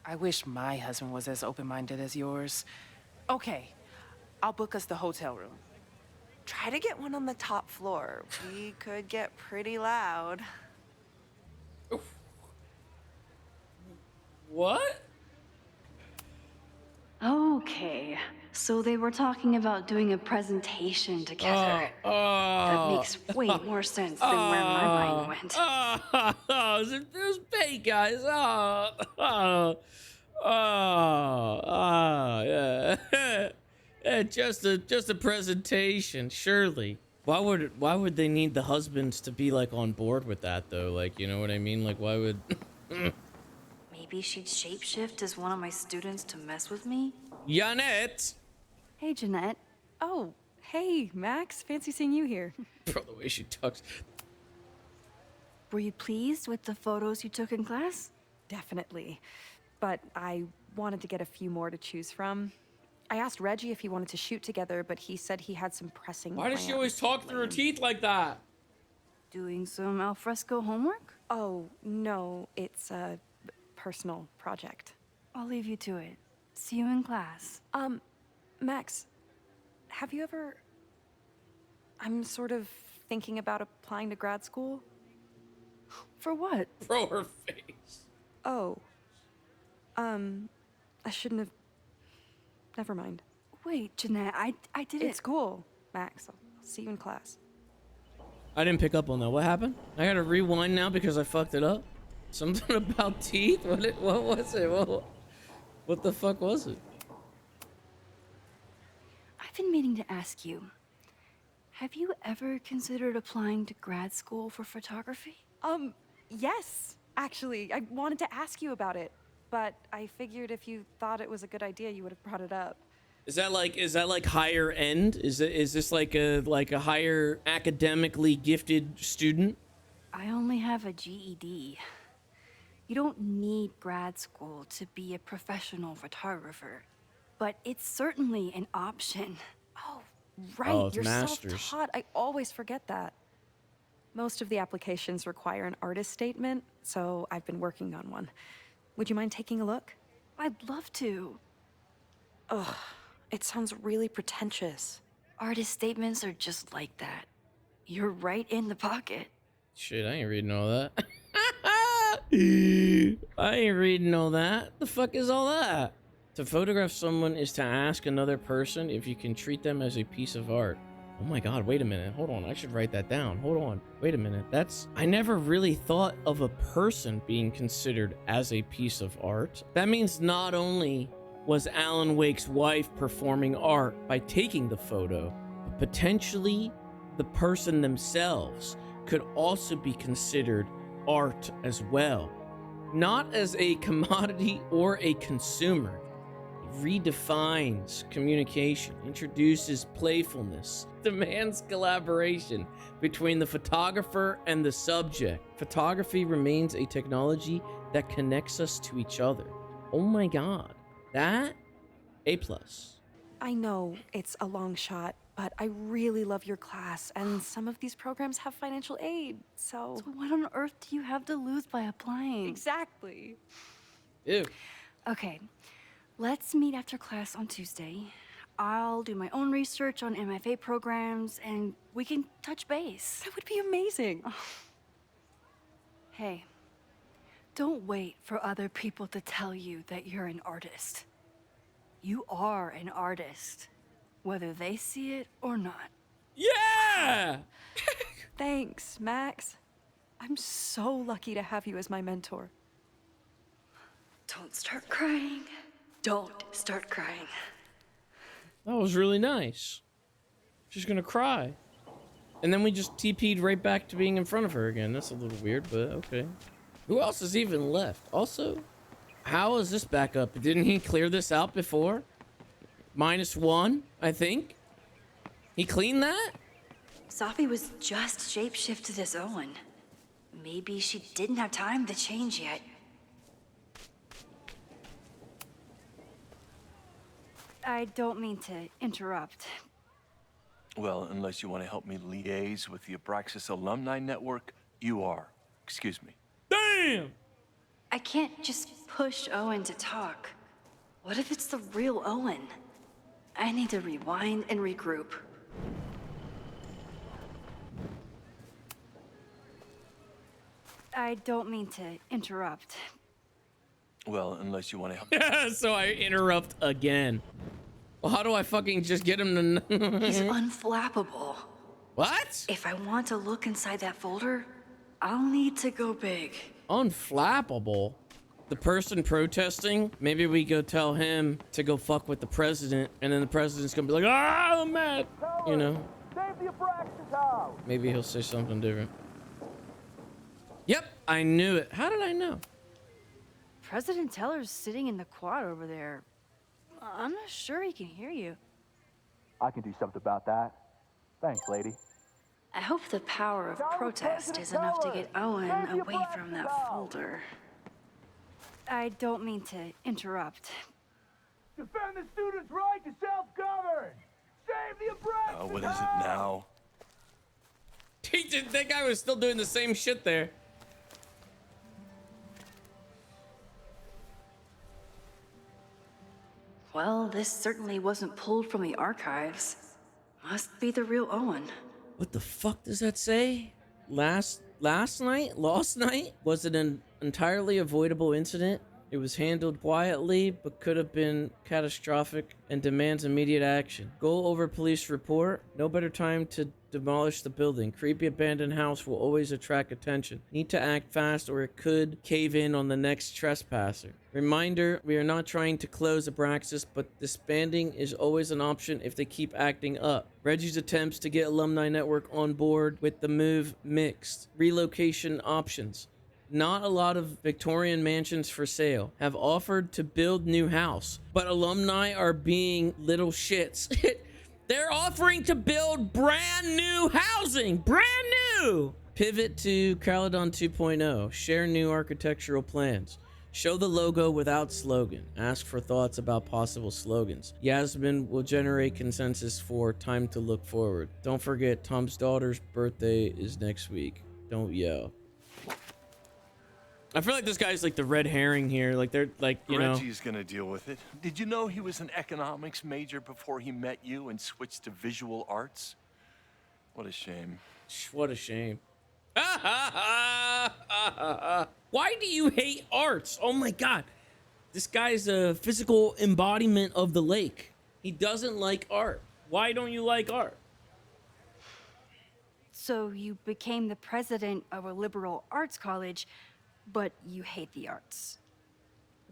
I wish my husband was as open-minded as yours. Okay, I'll book us the hotel room. Try to get one on the top floor. We could get pretty loud. What? Okay, so they were talking about doing a presentation together. That makes way more sense than where my mind went. It was bait, guys. Yeah. Yeah, just a presentation, surely. Why would they need the husbands to be like on board with that though? Like, you know what I mean? Like, why would? Maybe she'd shapeshift as one of my students to mess with me? Janet! Hey, Jeanette. Oh, hey, Max. Fancy seeing you here. Bro, the way she talks. Were you pleased with the photos you took in class? Definitely. But I wanted to get a few more to choose from. I asked Reggie if he wanted to shoot together, but he said he had some pressing Why does she plans. always talk through her teeth like that? Doing some alfresco homework? Oh, no, it's a personal project. I'll leave you to it. See you in class. Max, have you ever... I'm sort of thinking about applying to grad school. For what? Bro, her face. Oh. I shouldn't have... Never mind. Wait, Jeanette, I didn't... It's cool, Max. I'll see you in class. I didn't pick up on that. What happened? I gotta rewind now because I fucked it up? Something about teeth? What was it? What the fuck was it? I've been meaning to ask you. Have you ever considered applying to grad school for photography? Yes, actually. I wanted to ask you about it, but I figured if you thought it was a good idea, you would have brought it up. Is that like higher end? Is this like a higher academically gifted student? I only have a GED. You don't need grad school to be a professional photographer, but it's certainly an option. Oh, right. Oh, it's You're masters. self-taught. I always forget that. Most of the applications require an artist statement, so I've been working on one. Would you mind taking a look? I'd love to. Ugh, it sounds really pretentious. Artist statements are just like that. You're right in the pocket. Shit, I ain't reading all that. I ain't reading all that. The fuck is all that? To photograph someone is to ask another person if you can treat them as a piece of art. Oh my god, wait a minute. Hold on. I should write that down. Hold on. Wait a minute. I never really thought of a person being considered as a piece of art. That means not only was Alan Wake's wife performing art by taking the photo, but potentially the person themselves could also be considered art as well. Not as a commodity or a consumer. Redefines communication, introduces playfulness, demands collaboration between the photographer and the subject. Photography remains a technology that connects us to each other. Oh my god, that A+. I know it's a long shot, but I really love your class, and some of these programs have financial aid, so... So what on earth do you have to lose by applying? Exactly. Ew. Okay, let's meet after class on Tuesday. I'll do my own research on MFA programs, and we can touch base. That would be amazing. Hey, don't wait for other people to tell you that you're an artist. You are an artist, whether they see it or not. Yeah! Thanks, Max. I'm so lucky to have you as my mentor. Don't start crying. Don't start crying. That was really nice. She's gonna cry. And then we just TP'd right back to being in front of her again. That's a little weird, but okay. Who else is even left? Also, how is this back up? Didn't he clear this out before? -1, I think. He cleaned that? Safi was just shapeshifted as Owen. Maybe she didn't have time to change yet. I don't mean to interrupt. Well, unless you want to help me liaise with the Abraxas alumni network, you are. Excuse me. Damn! I can't just push Owen to talk. What if it's the real Owen? I need to rewind and regroup. I don't mean to interrupt. Well, unless you want to help. So I interrupt again. Well, how do I fucking just get him to... He's unflappable. What? If I want to look inside that folder, I'll need to go big. Unflappable? The person protesting? Maybe we go tell him to go fuck with the president, and then the president's gonna be like, ah, I'm mad. You know? Save the Abraxas house! Maybe he'll say something different. Yep, I knew it. How did I know? President Teller's sitting in the quad over there. I'm not sure he can hear you. I can do something about that. Thanks, lady. I hope the power of protest is enough to get Owen away from that folder. I don't mean to interrupt. Defend the students' right to self-govern! Save the Abraxas What is it now? That guy was still doing the same shit there. Well, this certainly wasn't pulled from the archives. Must be the real Owen. What the fuck does that say? Last night? Was it an entirely avoidable incident? It was handled quietly, but could have been catastrophic and demands immediate action. Go over police report. No better time to demolish the building. Creepy abandoned house will always attract attention. Need to act fast or it could cave in on the next trespasser. Reminder, we are not trying to close Abraxas, but disbanding is always an option if they keep acting up. Reggie's attempts to get Alumni Network on board with the move mixed. Relocation options. Not a lot of Victorian mansions for sale. Have offered to build new house, but alumni are being little shits. They're offering to build brand new housing. Brand new! Pivot to Caledon 2.0. Share new architectural plans. Show the logo without slogan. Ask for thoughts about possible slogans. Yasmin will generate consensus for time to look forward. Don't forget, Tom's daughter's birthday is next week. Don't yell. I feel like this guy's like the red herring here. Like they're like, you know. Reggie's gonna deal with it. Did you know he was an economics major before he met you and switched to visual arts? What a shame. What a shame. Why do you hate arts? Oh my god. This guy's a physical embodiment of the lake. He doesn't like art. Why don't you like art? So you became the president of a liberal arts college, but you hate the arts.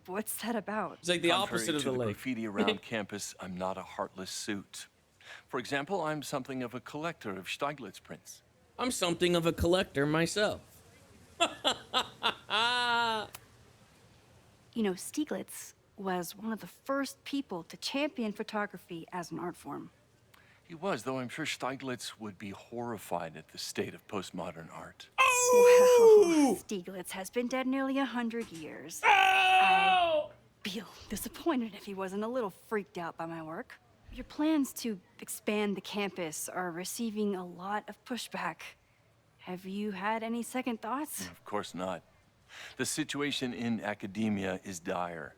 What's that about? It's like the Contrary opposite of to the lake. graffiti around campus, I'm not a heartless suit. For example, I'm something of a collector of Stieglitz prints. I'm something of a collector myself. You know, Stieglitz was one of the first people to champion photography as an art form. He was, though I'm sure Stieglitz would be horrified at the state of postmodern art. Well, Stieglitz has been dead nearly 100 years. I'd feel disappointed if he wasn't a little freaked out by my work. Your plans to expand the campus are receiving a lot of pushback. Have you had any second thoughts? Of course not. The situation in academia is dire.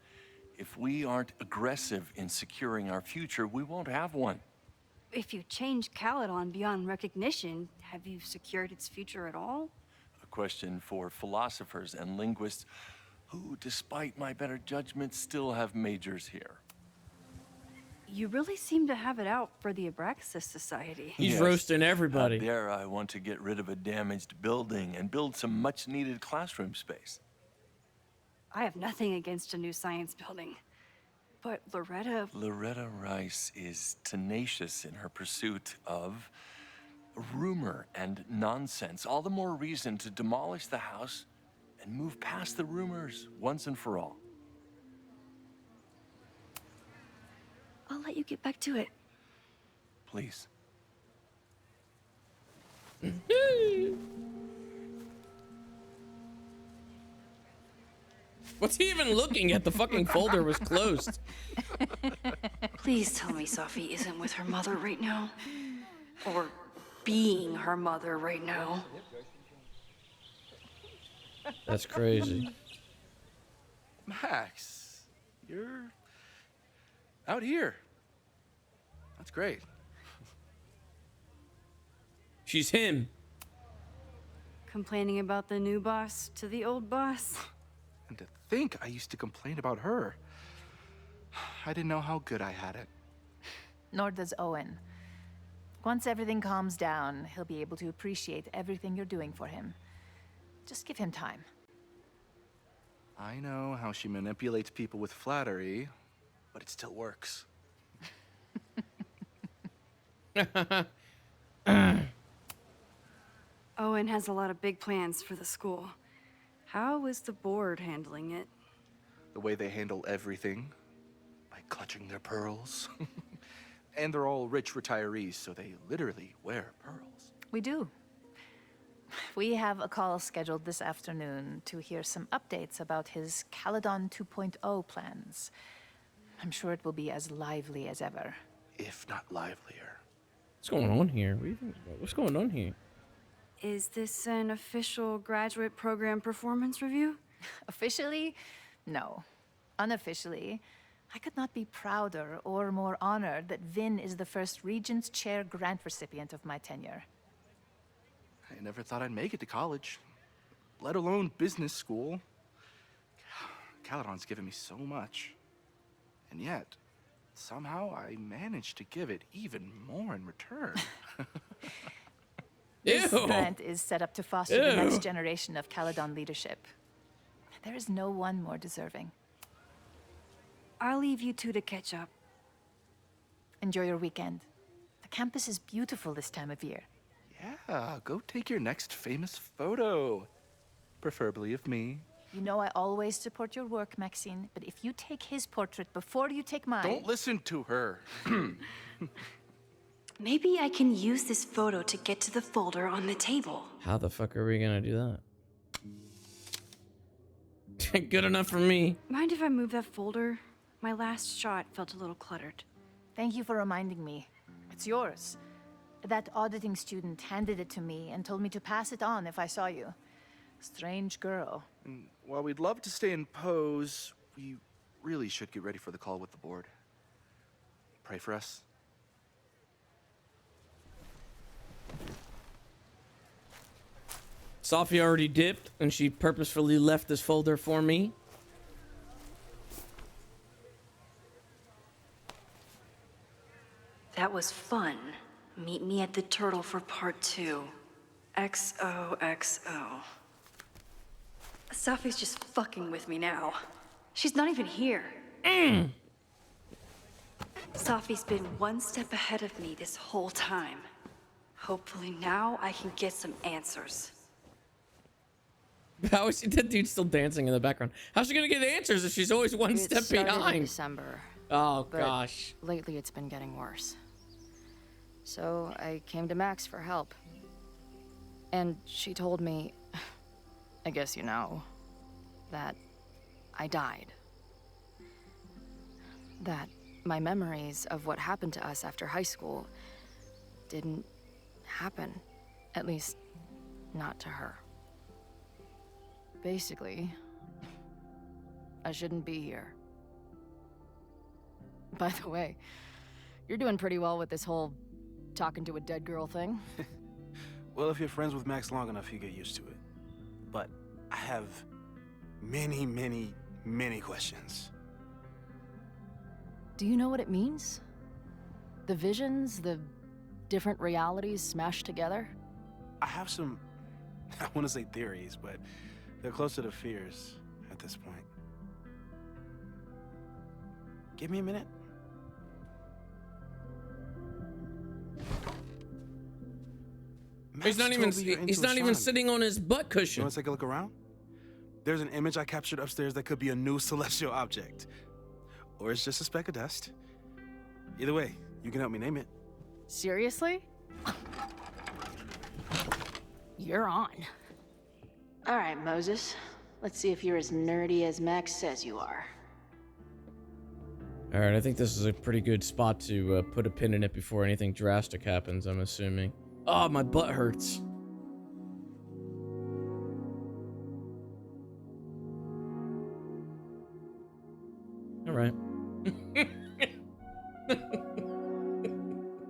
If we aren't aggressive in securing our future, we won't have one. If you change Caledon beyond recognition, have you secured its future at all? A question for philosophers and linguists who, despite my better judgment, still have majors here. You really seem to have it out for the Abraxas Society. He's roasting everybody. Out there, I want to get rid of a damaged building and build some much-needed classroom space. I have nothing against a new science building. But Loretta Rice is tenacious in her pursuit of rumor and nonsense. All the more reason to demolish the house and move past the rumors once and for all. I'll let you get back to it. Please. What's he even looking at? The fucking folder was closed. Please tell me Safi isn't with her mother right now. Or being her mother right now. That's crazy. Max, you're out here. That's great. She's him. Complaining about the new boss to the old boss. And to think I used to complain about her. I didn't know how good I had it. Nor does Owen. Once everything calms down, he'll be able to appreciate everything you're doing for him. Just give him time. I know how she manipulates people with flattery, but it still works. Owen has a lot of big plans for the school. How is the board handling it? The way they handle everything, by clutching their pearls. And they're all rich retirees, so they literally wear pearls. We do. We have a call scheduled this afternoon to hear some updates about his Caledon 2.0 plans. I'm sure it will be as lively as ever. If not livelier. What's going on here? What do you think about? What's going on here? Is this an official graduate program performance review? Officially? No. Unofficially, I could not be prouder or more honored that Vin is the first Regents Chair grant recipient of my tenure. I never thought I'd make it to college, let alone business school. Caledon's given me so much. And yet, somehow I managed to give it even more in return. This grant is set up to foster the next generation of Caledon leadership. There is no one more deserving. I'll leave you two to catch up. Enjoy your weekend. The campus is beautiful this time of year. Yeah, go take your next famous photo. Preferably of me. You know I always support your work, Maxine, but if you take his portrait before you take mine... Don't listen to her. Maybe I can use this photo to get to the folder on the table. How the fuck are we gonna do that? Good enough for me. Mind if I move that folder? My last shot felt a little cluttered. Thank you for reminding me. It's yours. That auditing student handed it to me and told me to pass it on if I saw you. Strange girl. And while we'd love to stay in pose, we really should get ready for the call with the board. Pray for us. Safi already dipped, and she purposefully left this folder for me. That was fun. Meet me at the Turtle for part 2. XOXO. Safi's just fucking with me now. She's not even here. Safi's been one step ahead of me this whole time. Hopefully now I can get some answers. How is that dude still dancing in the background? How's she gonna get answers if she's always one step started in behind? December. Oh but gosh. Lately it's been getting worse. So I came to Max for help. And she told me, I guess you know, that I died. That my memories of what happened to us after high school didn't happen. At least, not to her. Basically, I shouldn't be here. By the way, you're doing pretty well with this whole talking to a dead girl thing. Well, if you're friends with Max long enough, you get used to it. But I have many, many, many questions. Do you know what it means? The visions, the different realities smashed together? I have some, I want to say theories, but they're closer to fears at this point. Give me a minute. He's not even sitting on his butt cushion. You want to take a look around? There's an image I captured upstairs that could be a new celestial object. Or it's just a speck of dust. Either way, you can help me name it. Seriously? You're on. All right, Moses. Let's see if you're as nerdy as Max says you are. All right, I think this is a pretty good spot to put a pin in it before anything drastic happens, I'm assuming. Oh, my butt hurts. All right.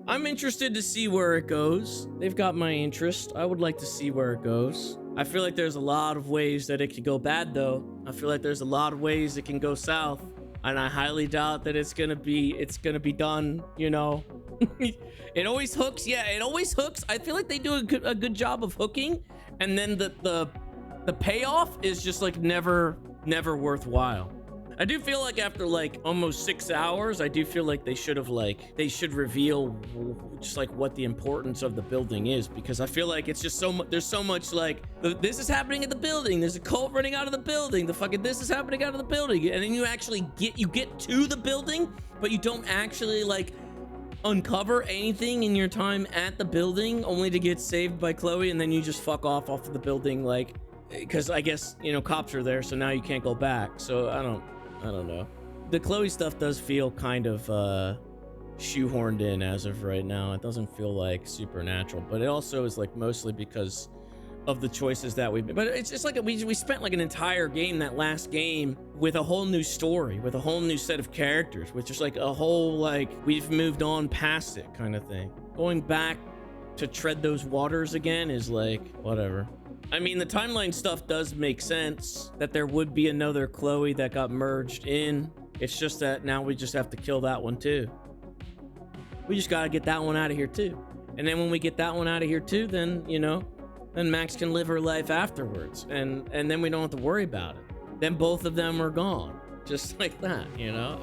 I'm interested to see where it goes. They've got my interest. I would like to see where it goes. I feel like there's a lot of ways that it could go bad, though. I feel like there's a lot of ways it can go south, and I highly doubt that it's gonna be done, you know. It always hooks. Yeah, it always hooks. I feel like they do a good job of hooking, and then the payoff is just like never worthwhile. I do feel like after like almost 6 hours, I do feel like they should reveal just like what the importance of the building is, because I feel like it's just so much. There's so much like this is happening at the building. There's a cult running out of the building. The fucking this is happening out of the building, and then you actually get to the building, but you don't actually like uncover anything in your time at the building, only to get saved by Chloe, and then you just fuck off of the building, like, because I guess, you know, cops are there, so now you can't go back. So I don't know. The Chloe stuff does feel kind of shoehorned in as of right now. It doesn't feel like supernatural, but it also is like mostly because of the choices that we've made. But it's just like we spent like an entire game, that last game, with a whole new story, with a whole new set of characters, with just like a whole, like, we've moved on past it kind of thing. Going back to tread those waters again is like, whatever. I mean, the timeline stuff does make sense, that there would be another Chloe that got merged in. It's just that now we just have to kill that one too. We just gotta get that one out of here too. And then when we get that one out of here too, then, you know, then Max can live her life afterwards. And then we don't have to worry about it. Then both of them are gone. Just like that, you know?